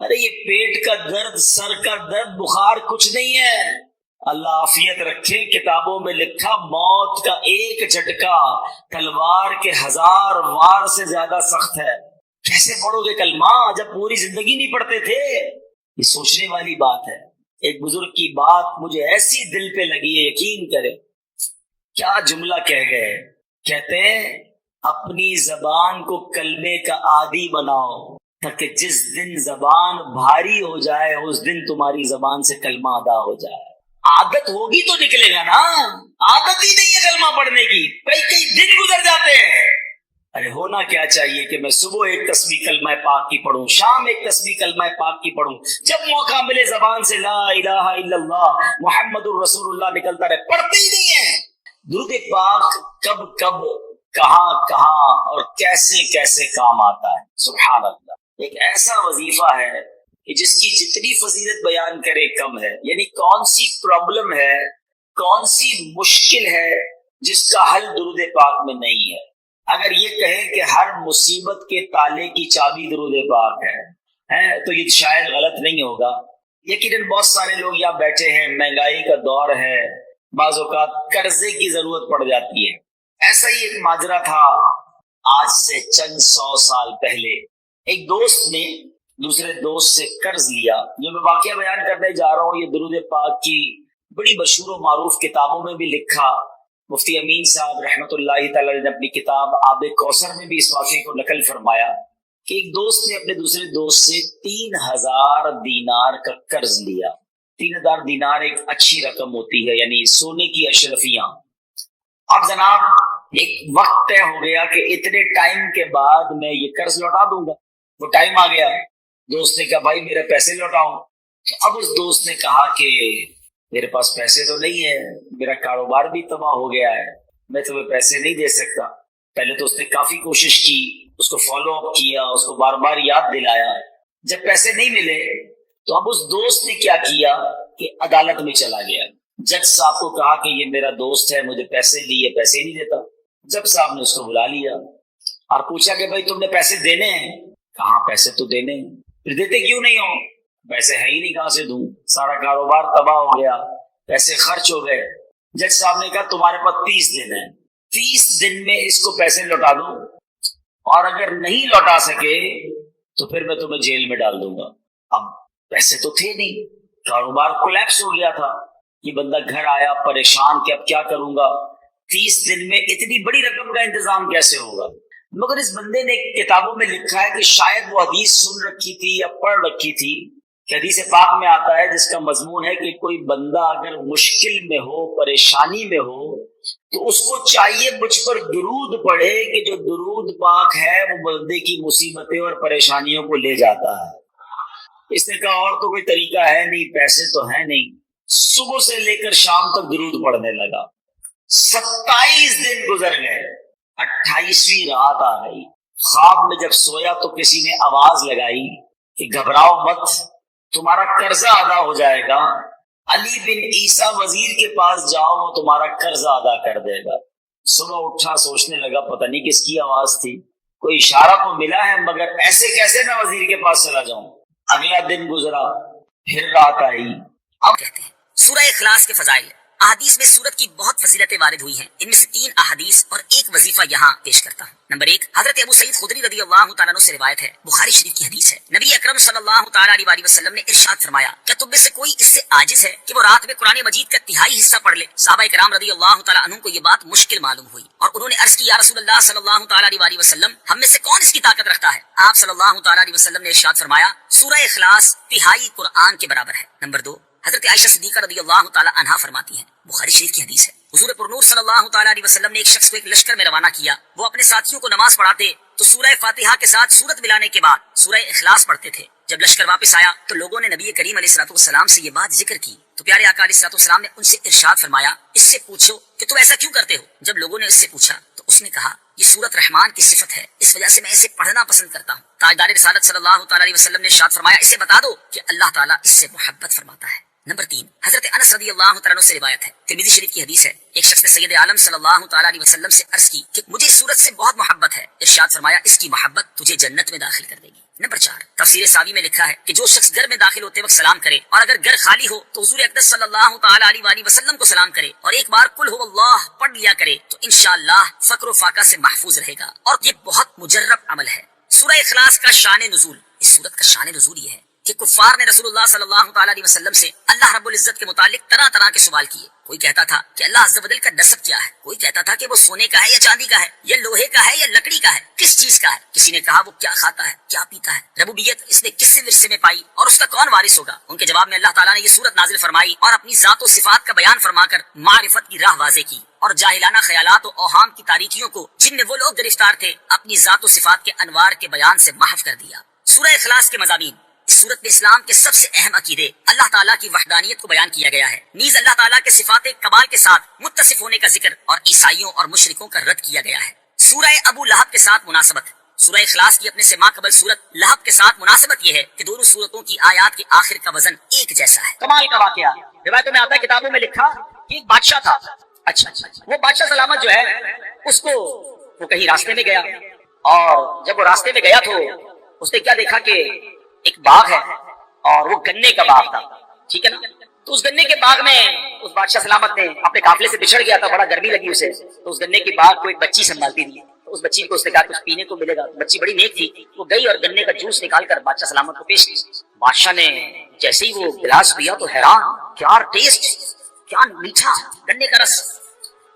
ارے یہ پیٹ کا درد، سر کا درد، بخار کچھ نہیں ہے. اللہ عافیت رکھے. کتابوں میں لکھا موت کا ایک جھٹکا تلوار کے 1000 وار سے زیادہ سخت ہے. کیسے پڑھو گے کلمہ جب پوری زندگی نہیں پڑھتے تھے؟ یہ سوچنے والی بات ہے. ایک بزرگ کی بات مجھے ایسی دل پہ لگی ہے، یقین کرے. کیا جملہ کہہ گئے، کہتے ہیں اپنی زبان کو کلمے کا عادی بناؤ تاکہ جس دن زبان بھاری ہو جائے اس دن تمہاری زبان سے کلمہ ادا ہو جائے. عادت ہوگی تو نکلے گا نا. عادت ہی نہیں ہے کلمہ پڑھنے کی، کئی دن گزر جاتے ہیں. ارے ہونا کیا چاہیے کہ میں صبح ایک تسبیح کلمہ پاک کی پڑھوں، شام ایک تسبیح کلمہ پاک کی پڑھوں، جب موقع ملے زبان سے لا الہ الا اللہ محمد الرسول اللہ نکلتا رہے. پڑھتے ہی نہیں ہیں. درود پاک کب کب کہاں کہاں اور کیسے کیسے کام آتا ہے. سبحان اللہ. ایک ایسا وظیفہ ہے کہ جس کی جتنی فضیلت بیان کرے کم ہے. یعنی کون سی پرابلم ہے، کون سی مشکل ہے جس کا حل درود پاک میں نہیں ہے. اگر یہ کہیں کہ ہر مصیبت کے تالے کی چابی درود پاک ہے تو یہ شاید غلط نہیں ہوگا. یقیناً بہت سارے لوگ یہاں بیٹھے ہیں، مہنگائی کا دور ہے، بعض اوقات قرضے کی ضرورت پڑ جاتی ہے. ایسا ہی ایک ماجرا تھا آج سے چند 100 سال پہلے. ایک دوست نے دوسرے دوست سے قرض لیا. جو میں واقعہ بیان کرنے جا رہا ہوں یہ درود پاک کی بڑی مشہور و معروف کتابوں میں بھی لکھا. مفتی امین صاحب رحمۃ اللہ تعالی نے اپنی کتاب آب کوثر میں بھی اس واقعے کو نقل فرمایا کہ ایک دوست نے اپنے دوسرے دوست سے 3000 دینار کا قرض لیا. 3000 دینار ایک اچھی رقم ہوتی ہے، یعنی سونے کی اشرفیاں. اب جناب ایک وقت طے ہو گیا کہ اتنے ٹائم کے بعد میں یہ قرض لوٹا دوں گا. وہ ٹائم آ گیا. دوست نے کہا بھائی میرے پیسے لوٹاؤ. اب اس دوست نے کہا کہ میرے پاس پیسے تو نہیں ہے، میرا کاروبار بھی تباہ ہو گیا ہے، میں تمہیں پیسے نہیں دے سکتا. پہلے تو اس نے کافی کوشش کی، اس کو فالو اپ کیا، اس کو بار بار یاد دلایا. جب پیسے نہیں ملے تو اب اس دوست نے کیا کیا کہ عدالت میں چلا گیا. جج صاحب کو کہا کہ یہ میرا دوست ہے، مجھے پیسے دیے، پیسے نہیں دیتا. جج صاحب نے اس کو بلا لیا اور پوچھا کہ بھائی تم نے پیسے دینے ہیں؟ کہاں پیسے تو دینے ہیں. پھر دیتے کیوں نہیں ہو؟ پیسے ہے ہی نہیں، کہاں سے دوں، سارا کاروبار تباہ ہو گیا، پیسے خرچ ہو گئے. جج صاحب نے کہا تمہارے پاس 30 دن ہے، 30 دن میں اس کو پیسے لوٹا دو، اور اگر نہیں لوٹا سکے تو پھر میں تمہیں جیل میں ڈال دوں گا. اب پیسے تو تھے نہیں، کاروبار کولیپس ہو گیا تھا. یہ بندہ گھر آیا پریشان کہ اب کیا کروں گا، 30 دن میں اتنی بڑی رقم کا انتظام کیسے ہوگا. مگر اس بندے نے کتابوں میں لکھا ہے کہ شاید وہ حدیث سن رکھی تھی یا پڑھ رکھی تھی کہ حدیث پاک میں آتا ہے جس کا مضمون ہے کہ کوئی بندہ اگر مشکل میں ہو، پریشانی میں ہو، تو اس کو چاہیے مجھ پر درود پڑھے کہ جو درود پاک ہے وہ بندے کی مصیبتیں اور پریشانیوں کو لے جاتا ہے. اس نے کہا اور تو کوئی طریقہ ہے نہیں، پیسے تو ہے نہیں. صبح سے لے کر شام تک درود پڑھنے لگا. 27 دن گزر گئے، 28ویں رات آ گئی. خواب میں جب سویا تو کسی نے آواز لگائی کہ گھبراؤ مت، تمہارا قرضہ ادا ہو جائے گا. علی بن عیسیٰ وزیر کے پاس جاؤ، وہ تمہارا قرضہ ادا کر دے گا. صبح اٹھا، سوچنے لگا پتہ نہیں کس کی آواز تھی، کوئی اشارہ تو ملا ہے، مگر ایسے کیسے میں وزیر کے پاس چلا جاؤں. اگلا دن گزرا، پھر رات آئی. اب کہتے ہیں سورہ اخلاص کے فضائل. احادیث میں سورت کی بہت فضیلتیں وارد ہوئی ہیں. ان میں سے 3 احادیث اور ایک وظیفہ یہاں پیش کرتا ہوں. نمبر 1، حضرت ابو سعید خدری رضی اللہ تعالیٰ عنہ سے روایت ہے، بخاری شریف کی حدیث ہے. نبی اکرم صلی اللہ تعالیٰ علیہ وسلم نے ارشاد فرمایا، کیا تم میں سے کوئی اس سے عاجز ہے کہ وہ رات میں قرآن مجید کا تہائی حصہ پڑھ لے؟ صحابہ کرام رضی اللہ تعالیٰ عنہ کو یہ بات مشکل معلوم ہوئی اور انہوں نے عرض کی، یا رسول اللہ صلی اللہ تعالیٰ علیہ وسلم، ہم میں سے کون اس کی طاقت رکھتا ہے؟ آپ صلی اللہ تعالیٰ علیہ وسلم نے ارشاد فرمایا، سورہ اخلاص تہائی قرآن کے برابر ہے. نمبر 2، حضرت عائشہ صدیقہ رضی اللہ تعالی عنہا فرماتی ہیں، بخاری شریف کی حدیث ہے، حضور پرنور صلی اللہ تعالی علیہ وسلم نے ایک شخص کو ایک لشکر میں روانہ کیا. وہ اپنے ساتھیوں کو نماز پڑھاتے تو سورہ فاتحہ کے ساتھ سورت ملانے کے بعد سورہ اخلاص پڑھتے تھے. جب لشکر واپس آیا تو لوگوں نے نبی کریم علیہ الصلوۃ والسلام سے یہ بات ذکر کی تو پیارے آقا علیہ الصلوۃ والسلام نے ان سے ارشاد فرمایا، اس سے پوچھو کہ تم ایسا کیوں کرتے ہو. جب لوگوں نے اس سے پوچھا تو اس نے کہا، یہ سورت رحمان کی صفت ہے، اس وجہ سے میں اسے پڑھنا پسند کرتا ہوں. تاجدار رسالت صلی اللہ تعالی علیہ وسلم نے ارشاد فرمایا، اسے بتا دو کہ اللہ تعالیٰ اس سے محبت فرماتا ہے. نمبر 3، حضرت انس رضی اللہ تعالیٰ عنہ سے روایت ہے، ترمذی شریف کی حدیث ہے، ایک شخص نے سید عالم صلی اللہ تعالیٰ علیہ وسلم سے عرض کی کہ مجھے اس سورت سے بہت محبت ہے. ارشاد فرمایا، اس کی محبت تجھے جنت میں داخل کر دے گی. نمبر 4، تفسیر ساوی میں لکھا ہے کہ جو شخص گھر میں داخل ہوتے وقت سلام کرے اور اگر گھر خالی ہو تو حضور اقدس صلی اللہ تعالیٰ علیہ وسلم کو سلام کرے اور ایک بار قل هو اللہ پڑھ لیا کرے تو انشاءاللہ فقر و فاقہ سے محفوظ رہے گا. اور یہ بہت مجرب عمل ہے. سورہ اخلاص کا شان نزول، اس سورت کا شان نزول یہ ہے کہ کفار نے رسول اللہ صلی اللہ تعالیٰ علیہ وسلم سے اللہ رب العزت کے متعلق طرح طرح کے سوال کیے. کوئی کہتا تھا کہ اللہ عز و جل کا نسب کیا ہے، کوئی کہتا تھا کہ وہ سونے کا ہے یا چاندی کا ہے، یا لوہے کا ہے یا لکڑی کا ہے، کس چیز کا ہے. کسی نے کہا وہ کیا کھاتا ہے، کیا پیتا ہے، ربوبیت اس نے کس سے ورثے میں پائی اور اس کا کون وارث ہوگا. ان کے جواب میں اللہ تعالیٰ نے یہ سورت نازل فرمائی اور اپنی ذات و صفات کا بیان فرما کر معرفت کی راہ واضح کی اور جاہلانہ خیالات و اوہام کی تاریکیوں کو جن میں وہ لوگ گرفتار تھے اپنی ذات و صفات کے انوار کے بیان سے محو کر دیا. سورہ اخلاص کے مضامین، اس صورت میں اسلام کے سب سے اہم عقیدے اللہ تعالیٰ کی وحدانیت کو بیان کیا گیا ہے. نیز اللہ تعالیٰ کے صفات کمال کے ساتھ متصف ہونے کا ذکر اور عیسائیوں اور مشرکوں کا رد کیا گیا ہے. سورہ ابو لہب کے ساتھ مناسبت، سورہ اخلاص کی اپنے سے ماں قبل سورت لہب کے ساتھ مناسبت یہ ہے کہ دونوں سورتوں کی آیات کے آخر کا وزن ایک جیسا ہے. کمال کا واقعہ روایتوں میں آتا ہے، کتابوں میں لکھا کہ ایک بادشاہ تھا. اچھا وہ بادشاہ سلامت جو ہے اس کو وہ کہیں راستے میں گیا اور جب وہ راستے میں گیا تو اس نے کیا دیکھا کہ ایک باغ ہے اور وہ گنے کا باغ تھا. ٹھیک ہے نا. تو اس گنے کے باغ میں اس بادشاہ سلامت نے اپنے قافلے سے بچھڑ گیا تھا، بڑا گرمی لگی اسے، تو اس گنے کے باغ کو ایک بچی سنبھالتی تھی، تو اس بچی کو اس نے کہا کچھ پینے کو ملے گا، بچی بڑی نیک تھی، وہ گئی اور گنے کا جوس نکال کر بادشاہ سلامت کو پیش کی۔ بادشاہ نے جیسے ہی وہ گلاس پیا تو حیران، کیا ٹیسٹ، کیا میٹھا گنے کا رس۔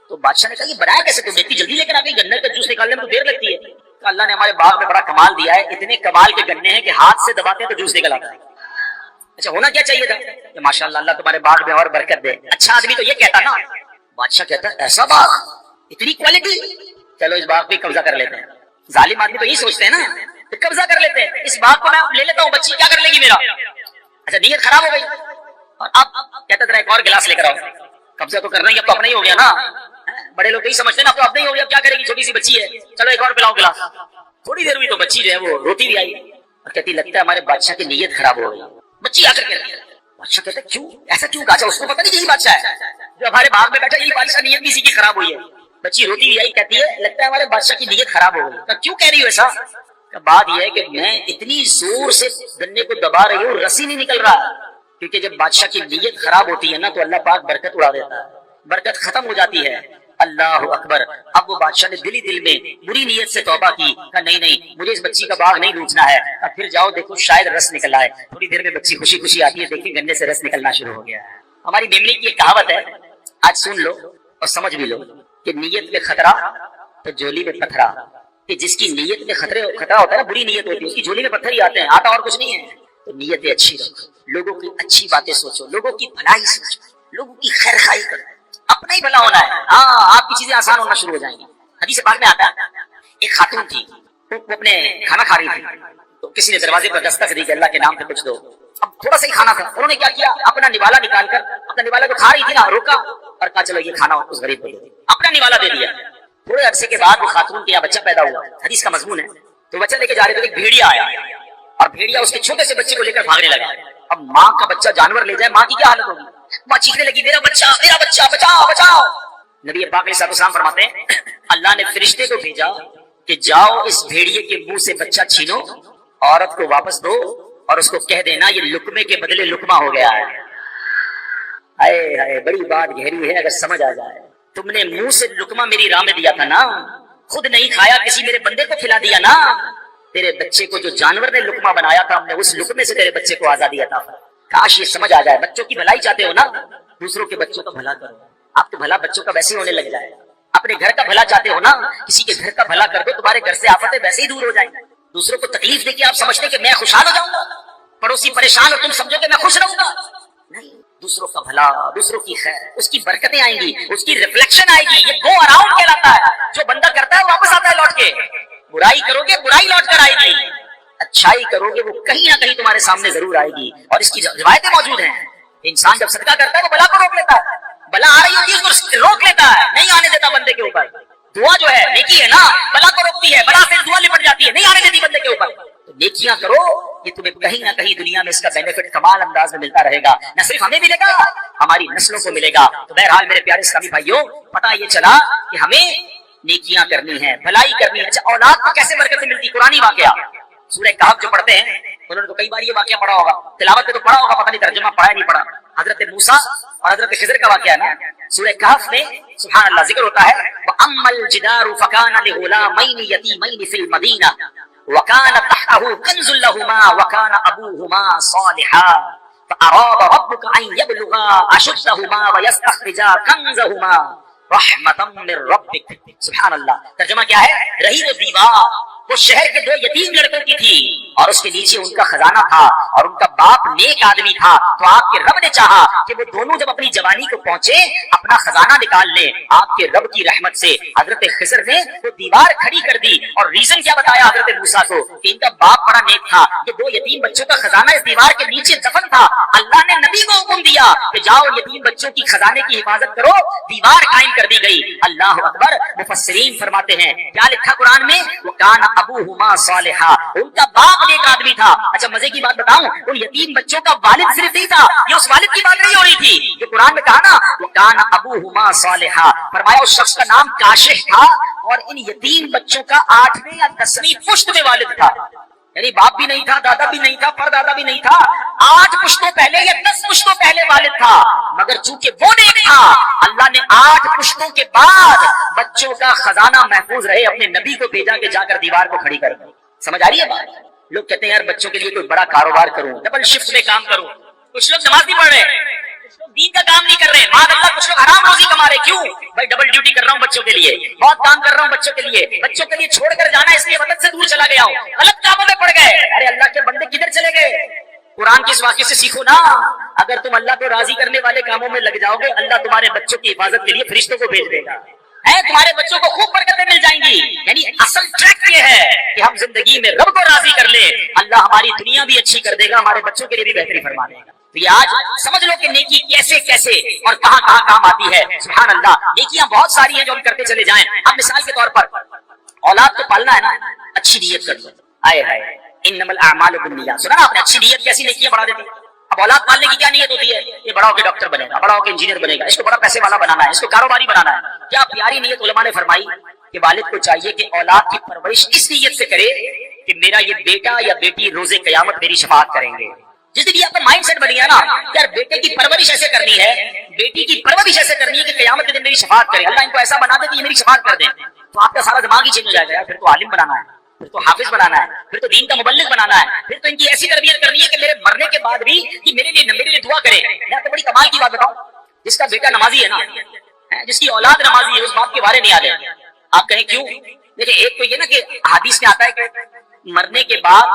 تو بادشاہ نے کہا یہ بنایا کیسے تم نے، اتنی جلدی لے کر آ گئی، گنے کا جوس نکالنے میں تو دیر لگتی ہے۔ کہ اللہ نے ہمارے باغ میں بڑا کمال دیا ہے، اتنے کمال کے گنے ہیں کہ ہاتھ سے دباتے ہیں تو جوس نکل آتا ہے۔ اچھا ہونا کیا چاہیے تھا کہ ماشاءاللہ اللہ تمہارے باغ میں اور برکت دے۔ اچھا آدمی تو یہ کہتا نا، بادشاہ کہتا ہے ایسا باغ، اتنی کوالٹی، چلو اس باغ پہ قبضہ کر لیتے ہیں۔ ظالم آدمی تو یہی سوچتے ہیں نا کہ قبضہ کر لیتے ہیں، اس باغ کو میں لے لیتا ہوں، بچی کیا کر لے گی میرا۔ اچھا نیت خراب ہو گئی، اور اب کہتا تھا ایک اور گلاس لے کر آؤ، قبضہ تو کرنا ہی، اب تو اپنا ہی ہو گیا نا، بڑے لوگ یہی سمجھتے ہیں نا اب تو اپنا ہی ہو گیا، اب کیا کرے گی چھوٹی سی بچی ہے، چلو ایک اور پلاؤ گلاس۔ تھوڑی دیر ہوئی تو بچی جو ہے وہ روتی بھی آئی اور کہتی لگتا ہے ہمارے بادشاہ کی نیت خراب ہو گئی۔ بچی آ کر کہتی ہے، بادشاہ کہتے کیوں ایسا کیوں کہا، اس کو پتہ نہیں یہی بادشاہ ہے جو ہمارے باغ میں بیٹھا، یہی بادشاہ نیت بھی اسی کی خراب ہوئی ہے۔ بچی روتی ہوئی آئی کہتی ہے لگتا ہے ہمارے بادشاہ کی نیت خراب ہو گئی۔ کیوں کہہ رہی ہو ایسا؟ بات یہ ہے کہ میں اتنی زور سے گنے کو دبا رہی ہوں رسی نہیں نکل رہا، کیونکہ جب بادشاہ کی نیت خراب ہوتی ہے نا تو اللہ پاک برکت اڑا دیتا ہے، برکت ختم ہو جاتی ہے۔ اللہ اکبر۔ اب وہ بادشاہ نے دل میں بری نیت سے توبہ کی، کہا نہیں نہیں مجھے اس بچی کا باغ نہیں لوٹنا ہے، اب پھر جاؤ دیکھو شاید رس نکل آئے۔ تھوڑی دیر میں بچی خوشی خوشی آتی ہے، دیکھیں گنے سے رس نکلنا شروع ہو گیا ہے۔ ہماری میمنی کی ایک کہاوت ہے، آج سن لو اور سمجھ بھی لو کہ نیت میں خطرہ تو جولی میں پتھرا، کہ جس کی نیت میں خطرہ ہوتا ہے نا، بری نیت ہوتی ہے، اس کی جولی میں پتھر ہی آتے ہیں، آتا اور کچھ نہیں ہے۔ تو نیتیں اچھی رکھو، لوگوں کی اچھی باتیں سوچو، لوگوں کی بھلائی سوچو، لوگوں کی خیر خواہی کرو، اپنا ہی بھلا ہونا ہے، ہاں آپ کی چیزیں آسان ہونا شروع ہو جائیں گی۔ حدیث پاک میں آتا ہے ایک خاتون تھی، وہ اپنے کھانا کھا رہی تھی، تو کسی نے دروازے پر دستک دی کہ اللہ کے نام پہ کچھ دو۔ اب تھوڑا سا ہی کھانا تھا، انہوں نے کیا کیا، اپنا نوالا نکال کر، اپنا نوالا جو کھا رہی تھی نا روکا اور کہا چلو یہ کھانا اس غریب کو دے دو، اپنا نوالا دے دیا۔ تھوڑے عرصے کے بعد وہ خاتون کے یہاں بچہ پیدا ہوا، حدیث کا مضمون ہے، تو بچہ لے کے جا رہے تھے، ایک بھیڑیا آیا اور بھیڑیا اس کے چھوٹے سے بچے کو لے کر بھاگنے لگا۔ اب ماں کا بچہ جانور لے جائے، ماں کی کیا حالت ہوگی، ماں چیخنے لگی میرا بچہ بچاؤ بچاؤ۔ نبی پاک علیہ السلام فرماتے ہیں اللہ نے فرشتے کو بھیجا کہ جاؤ اس بھیڑیے کے منہ سے بچہ چھینو، عورت کو واپس دو اور اس کو کہہ دینا یہ لقمے کے بدلے لقمہ ہو گیا ہے۔ ہائے ہائے بڑی بات گہری ہے اگر سمجھ آ جائے۔ تم نے منہ سے لقمہ میری راہ میں دیا تھا نا، خود نہیں کھایا، کسی میرے بندے کو کھلا دیا نا۔ تیرے بچے کو جو جانور نے لقمہ بنایا تھا، ہم نے اس لقمے سے تیرے بچے کو آزادی عطا فرمائی۔ کاش یہ سمجھ آ جائے، بچوں کی بھلائی چاہتے ہو نا، دوسروں کے بچوں کا بھلا کرو، آپ تو بھلا بچوں کا ویسے ہی ہونے لگ جائے۔ اپنے گھر کا بھلا چاہتے ہو نا، کسی کے گھر کا بھلا کر دو، تمہارے گھر سے آفتیں ویسے ہی دور ہو جائیں۔ دوسروں کو تکلیف دے کے آپ سمجھتے کہ میں خوشحال ہو جاؤں گا، پڑوسی پریشان اور تم سمجھو کہ میں خوش رہوں گا، نہیں۔ دوسروں کا بھلا، دوسروں کی خیر، اس کی برکتیں آئیں گی، اس کی ریفلیکشن آئے گی، یہ گو اراؤنڈ کہلاتا ہے۔ جو بندہ کرتا ہے واپس آتا ہے لوٹ کے، برائی کرو گے برائی لوٹ کر آئے گی، اچھائی کرو گے وہ کہیں نہ کہیں تمہارے سامنے ضرور آئے گی، اور اس کی روایتیں موجود ہیں۔ انسان جب صدقہ کرتا ہے وہ بلا کو روک لیتا ہے، بلا آ رہی ہوتی ہے اس کو روک لیتا ہے، نہیں آنے دیتا بندے کے اوپر۔ دعا جو ہے نیکی ہے نا، بلا کو روکتی ہے، بلا سے دعا لپٹ جاتی ہے، نہیں آنے دیتی بندے کے اوپر۔ تو نیکیاں کرو، یہ تمہیں کہیں نہ کہیں دنیا میں اس کا بینیفٹ کمال انداز میں ملتا رہے گا، نہ صرف ہمیں ملے گا ہماری نسلوں کو ملے گا۔ تو بہرحال میرے پیارے اسلامی بھائیوں، پتہ یہ چلا کہ ہمیں نیکیاں کرنی ہے، بھلائی کرنی ہے۔ اچھا اولاد کو کیسے برکت ملتی، قرآنی واقعہ سورہ کہف جو پڑھتے ہیں انہوں نے تو کئی بار یہ واقعہ پڑھا ہوگا، تلاوت میں تو پڑھا ہوگا، پتہ نہیں ترجمہ پڑھا نہیں پڑھا۔ حضرت موسیٰ اور حضرت خضر کا واقعہ ہے نا، سورہ کہف میں سبحان اللہ ذکر ہوتا ہے وَأَمَّا الْجِدَارُ فَكَانَ لِغُلَامَيْنِ يَتِيمَيْنِ فِي الْمَدِينَةِ وَكَانَ تَحْتَهُ كَنْزٌ لَهُمَا وَكَانَ أَبُوهُمَا صَالِحًا فَأَرَادَ رَبُّكَ أَن يَبْلُغَا أَشُدَّهُمَا وَيَسْتَخْرِجَا كَنْزَهُمَا رحمتم من ربک۔ سبحان اللہ، ترجمہ کیا ہے، رہی وہ دیوار وہ شہر کے دو یتیم لڑکوں کی تھی اور اس کے نیچے ان کا خزانہ تھا اور ان کا باپ نیک آدمی تھا، تو آپ کے رب نے چاہا کہ وہ دونوں جب اپنی جوانی کو پہنچے اپنا خزانہ نکال لیں۔ آپ کے رب کی رحمت سے حضرت خضر نے وہ دیوار کھڑی کر دی، اور ریزن کیا بتایا حضرت موسیٰ کو کہ ان کا باپ بڑا نیک تھا، کہ دو یتیم بچوں کا خزانہ اس دیوار کے نیچے دفن تھا۔ اللہ نے نبی کو حکم دیا کہ جاؤ یتیم بچوں کی خزانے کی حفاظت کرو، دیوار قائم کر دی گئی۔ اللہ اکبر۔ مفسرین فرماتے ہیں کیا لکھا قرآن میں، وَكَانَ أَبُوهُمَا صَالِحًا، ان کا باپ نیک آدمی تھا۔ اچھا مزے کی بات بتاؤں، ان یتیم بچوں کا والد صرف نہیں تھا، یہ اس والد کی بات نہیں ہو رہی تھی جو قرآن میں کہا نا وَكَانَ أَبُوهُمَا صَالِحًا، فرمایا اس شخص کا نام کاشح تھا اور ان یتیم بچوں کا 8ویں یا 10ویں پشت میں والد تھا۔ یعنی باپ بھی نہیں تھا، دادا بھی نہیں تھا، پردادا بھی نہیں تھا، 8 پشتوں پہلے یا 10 پشتوں پہلے والد تھا، مگر چونکہ وہ نیک تھا اللہ نے 8 پشتوں کے بعد بچوں کا خزانہ محفوظ رہے اپنے نبی کو بھیجا کہ جا کر دیوار کو کھڑی کر دو۔ سمجھ آ رہی ہے بات؟ لوگ کہتے ہیں یار بچوں کے لیے کوئی بڑا کاروبار کروں، ڈبل شفٹ میں کام کروں، کچھ لوگ نماز نہیں پڑھ رہے، کچھ لوگ دین کا کام نہیں کر رہے، معاذ اللہ کچھ لوگ حرام روزی کما رہے، کیوں بھائی ڈبل ڈیوٹی کر رہا ہوں بچوں کے لیے، بہت کام کر رہا ہوں بچوں کے لیے، بچوں کے لیے چھوڑ کر جانا اس لیے وطن سے دور چلا گیا ہوں، غلط کاموں میں پڑ گئے۔ ارے اللہ کے بندے کدھر چلے گئے؟ قرآن کے اس واقعے سے سیکھو نا، اگر تم اللہ کو راضی کرنے والے کاموں میں لگ جاؤ گے اللہ تمہارے بچوں کی حفاظت کے لیے فرشتوں کو بھیج دے گا، تمہارے بچوں کو خوب برکتیں مل جائیں گی۔ یعنی اصل ٹریک یہ ہے کہ ہم زندگی میں رب کو راضی کر لیں، اللہ ہماری دنیا بھی اچھی کر دے گا، ہمارے بچوں کے لیے بھی بہتری فرما دے گا۔ تو یہ آج سمجھ لو کہ نیکی کیسے کیسے اور کہاں کہاں کام آتی ہے۔ سبحان اللہ، نیکیاں بہت ساری ہیں جو ہم کرتے چلے جائیں۔ اب مثال کے طور پر اولاد کو پالنا ہے نا، اچھی نیت کر لو، آئے ہائے انما الاعمال بالنیات، سنا نا آپ نے، اچھی نیت کیسی نیکیاں بڑھا دیتی ہے۔ اب اولاد پالنے کی کیا نیت ہوتی ہے؟ یہ بڑا ہو کے ڈاکٹر بنے گا، بڑا ہو کے انجینئر بنے گا، اس کو بڑا پیسے والا بنانا ہے، اس کو کاروباری بنانا ہے۔ کیا پیاری نیت علماء نے فرمائی کہ والد کو چاہیے کہ اولاد کی پرورش اس نیت سے کرے کہ میرا یہ بیٹا یا بیٹی روز قیامت میری شفاعت کریں گے۔ جس دن یہ آپ کا مائنڈ سیٹ بن گیا نا یار بیٹے کی پرورش ایسے کرنی ہے، بیٹی کی پرورش ایسے کرنی ہے کہ قیامت کے دن میری شفاعت کرے، اللہ ان کو ایسا بنا دے کہ یہ میری شفاعت کر دیں، تو آپ کا سارا دماغ ہی چینج ہو جائے گا۔ پھر تو عالم بنانا ہے، پھر تو حافظ بنانا ہے، پھر تو دین کا مبلغ بنانا ہے، پھر تو ان کی ایسی تربیت کرنی ہے کہ میرے مرنے کے بعد بھی یہ میرے لیے دعا کرے۔ میں آپ کو بڑی کمال کی بات بتاؤں، جس کا بیٹا نمازی ہے نا، جس کی اولاد نمازی ہے، اس باپ کے بارے نہیں آ رہے۔ آپ کہیں کیوں؟ دیکھیں ایک تو یہ نا کہ حدیث میں آتا ہے کہ مرنے کے بعد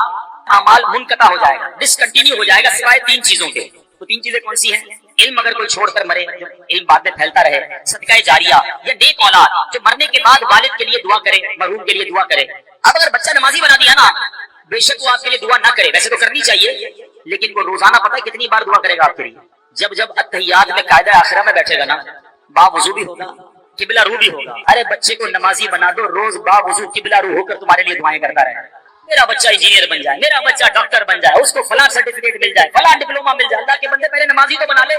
اعمال منقطع ہو جائے گا، ڈسکنٹینیو ہو جائے گا سوائے 3 چیزوں کے۔ تو 3 چیزیں کون سی ہیں؟ علم اگر کوئی چھوڑ کر مرے، جو علم بعد میں پھیلتا رہے، صدقہ جاریہ یا نیک اولاد جو مرنے کے بعد والد کے لیے دعا کرے، مرحوم کے لیے دعا کرے۔ اب اگر بچہ نمازی بنا دیا نا، بے شک وہ آپ کے لیے دعا نہ کرے، ویسے تو کرنی چاہیے، لیکن وہ روزانہ پتہ ہے کتنی بار دعا کرے گا آپ کے لیے؟ جب اتحیات میں قاعدہ آخرہ میں بیٹھے گا نا، با وضو بھی ہوگا، قبلہ رو بھی ہوگا۔ ارے بچے کو نمازی بنا دو، روز با وضو قبلہ رو ہو کر تمہارے لیے دعائیں کرتا رہے، میرا بچہ انجینئر بن جائے، میرا بچہ ڈاکٹر بن جائے، اس کو فلاں سرٹیفکیٹ مل جائے، فلاں ڈپلوما مل جائے۔ اللہ کے بندے پہلے نمازی تو بنا لے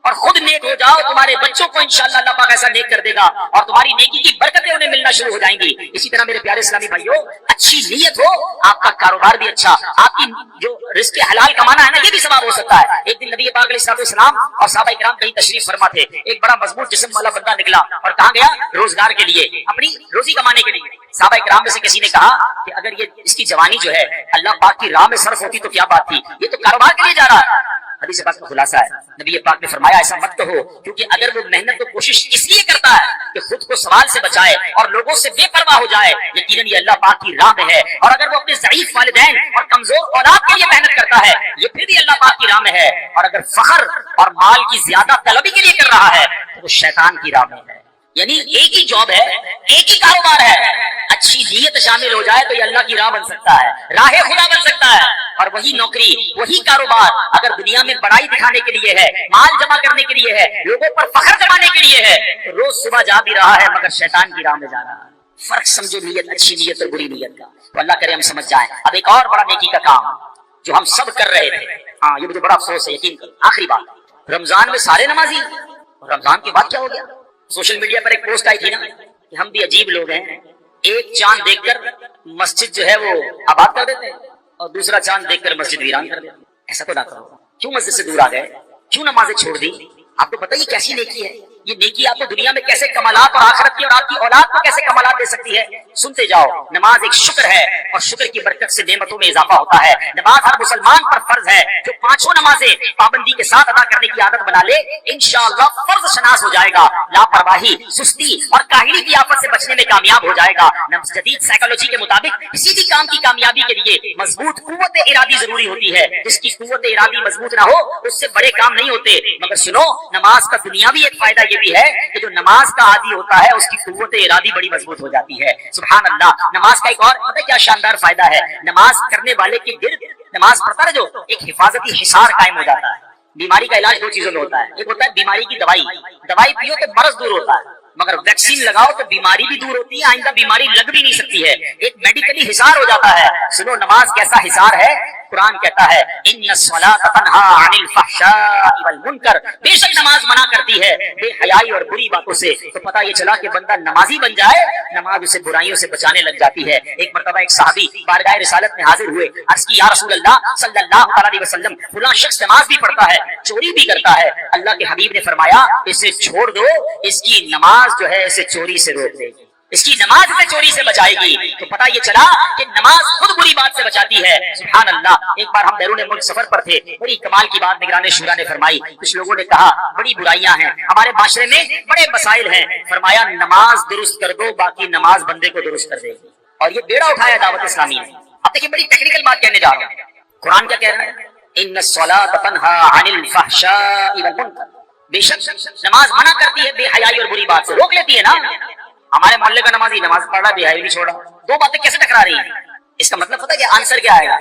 اور خود نیک ہو جاؤ، تمہارے بچوں کو انشاءاللہ اللہ پاک ایسا نیک کر دے گا اور تمہاری نیکی کی برکتیں انہیں ملنا شروع ہو جائیں گی۔ اسی طرح میرے پیارے اسلامی بھائیوں، اچھی نیت ہو، آپ کا کاروبار بھی اچھا، آپ کی جو رزق حلال کمانا ہے نا یہ بھی ثواب ہو سکتا ہے۔ ایک دن نبی پاک علیہ السلام اور صحابہ کرام کہیں تشریف فرما تھے، ایک بڑا مضبوط جسم والا بندہ نکلا اور کہاں گیا؟ روزگار کے لیے، اپنی روزی کمانے کے لیے۔ صحابہ کرام میں سے کسی نے کہا کہ اگر یہ اس کی جوانی جو ہے اللہ پاک کی راہ میں صرف ہوتی تو کیا بات تھی، یہ تو کاروبار کے لیے جا رہا ہے۔ حدیث پاک کا خلاصہ ہے، نبی پاک نے فرمایا ایسا مت کہو، کیونکہ اگر وہ محنت و کوشش اس لیے کرتا ہے کہ خود کو سوال سے بچائے اور لوگوں سے بے پرواہ ہو جائے، یقیناً یہ اللہ پاک کی راہ میں ہے، اور اگر وہ اپنے ضعیف والدین اور کمزور اولاد کے لیے محنت کرتا ہے یہ پھر بھی اللہ پاک کی راہ میں ہے، اور اگر فخر اور مال کی زیادہ طلبی کے لیے کر رہا ہے تو وہ شیطان کی راہ میں ہے۔ یعنی ایک ہی جاب ہے، ایک ہی کاروبار ہے، اچھی نیت شامل ہو جائے تو یہ اللہ کی راہ بن سکتا ہے، راہ خدا بن سکتا ہے، اور وہی نوکری وہی کاروبار اگر دنیا میں بڑائی دکھانے کے لیے ہے، مال جمع کرنے کے لیے ہے، لوگوں پر فخر جمانے کے لیے ہے، تو روز صبح جا بھی رہا ہے مگر شیطان کی راہ میں جا رہا ہے۔ فرق سمجھو نیت، اچھی نیت اور بری نیت کا، تو اللہ کرے ہم سمجھ جائیں۔ اب ایک اور بڑا نیکی کا کام جو ہم سب کر رہے تھے، ہاں یہ مجھے بڑا افسوس ہے، یقین کرو، آخری بات، رمضان میں سارے نمازی، اور رمضان کے بعد کیا ہو گیا؟ سوشل میڈیا پر ایک پوسٹ آئی تھی نا کہ ہم بھی عجیب لوگ ہیں، ایک چاند دیکھ کر مسجد جو ہے وہ آباد کر دیتے ہیں اور دوسرا چاند دیکھ کر مسجد ویران کر دیتے ہیں۔ ایسا تو نہ کرو، کیوں مسجد سے دور آ گئے، کیوں نمازیں چھوڑ دی؟ آپ کو پتہ یہ کیسی نیکی ہے؟ یہ نیکی آپ کو دنیا میں کیسے کمالات اور آخرت کی اور آپ کی اولاد کو کیسے کمالات دے سکتی ہے؟ سنتے جاؤ۔ نماز ایک شکر ہے اور شکر کی برکت سے نعمتوں میں اضافہ ہوتا ہے۔ نماز ہر مسلمان پر فرض ہے، جو 5 نمازیں پابندی کے ساتھ ادا کرنے کی عادت بنا لے انشاءاللہ فرض شناس ہو جائے گا، لاپرواہی، سستی اور کاہلی کی آفت سے بچنے میں کامیاب ہو جائے گا۔ جدید سائیکالوجی کے مطابق کسی بھی کام کی کامیابی کے لیے مضبوط قوت ارادی ضروری ہوتی ہے، جس کی قوت ارادی مضبوط نہ ہو اس سے بڑے کام نہیں ہوتے۔ مگر سنو، نماز کا دنیاوی ایک فائدہ یہ بھی ہے کہ جو نماز کا عادی ہوتا ہے اس کی قوت ارادی بڑی مضبوط ہو جاتی ہے۔ سبحان اللہ۔ نماز کا ایک اور پتہ کیا شاندار فائدہ ہے؟ نماز کرنے والے کے گرد نماز پڑھتا ہے جو ایک حفاظتی حصار قائم ہو جاتا ہے۔ بیماری کا علاج 2 چیزوں میں ہوتا ہے، ایک ہوتا ہے بیماری کی دوائی پیو تو مرض دور ہوتا ہے، مگر ویکسین لگاؤ تو بیماری بھی دور ہوتی ہے، آئندہ بیماری لگ بھی نہیں سکتی ہے، ایک میڈیکلی حصار ہو جاتا ہے۔ سنو، نماز کیسا حصار ہے قرآن کہتا ہے ان الصلاۃ تنہا عن الفحشاء والمنکر، بے شک نماز منع کرتی ہے بے حیائی اور بری باتوں سے۔ تو پتہ یہ چلا کہ بندہ نمازی بن جائے، نماز اسے برائیوں سے بچانے لگ جاتی ہے۔ ایک مرتبہ ایک صحابی بارگاہ رسالت میں حاضر ہوئے، عرض کی یا رسول اللہ صلی اللہ علیہ وسلم فلاں شخص نماز بھی پڑھتا ہے، چوری بھی کرتا ہے۔ اللہ کے حبیب نے فرمایا اسے چھوڑ دو، اس کی نماز جو ہے اسے چوری سے روک دے گی، اس کی نماز اسے چوری سے بچائے گی۔ تو پتہ یہ چلا کہ نماز خود بری بات سے بچاتی ہے۔ سبحان اللہ۔ ایک بار ہم بیرون ملک سفر پر تھے، بڑی کمال کی بات نگران شورا نے فرمائی۔ کچھ لوگوں نے کہا بڑی برائیاں ہیں ہمارے معاشرے میں، بڑے مسائل ہیں، فرمایا نماز درست کر دو، باقی نماز بندے کو درست کر دے گی۔ اور یہ بیڑا اٹھایا دعوت اسلامی نے۔ اب دیکھیں بڑی ٹیکنیکل بات کہنے جا رہا ہوں۔ قرآن کیا کہہ رہا ہے؟ ان الصلاۃ تنہا عن الفحشاء والمنکر، بے شک نماز منع کرتی ہے بے حیائی اور بری بات سے، روک لیتی ہے نا۔ ہمارے محلے کا نمازی نماز پڑھ رہا، بے حیائی نہیں چھوڑا، دو باتیں کیسے ٹکرا رہی ہیں؟ اس کا مطلب پتہ ہے کہ آنسر کیا آئے گا؟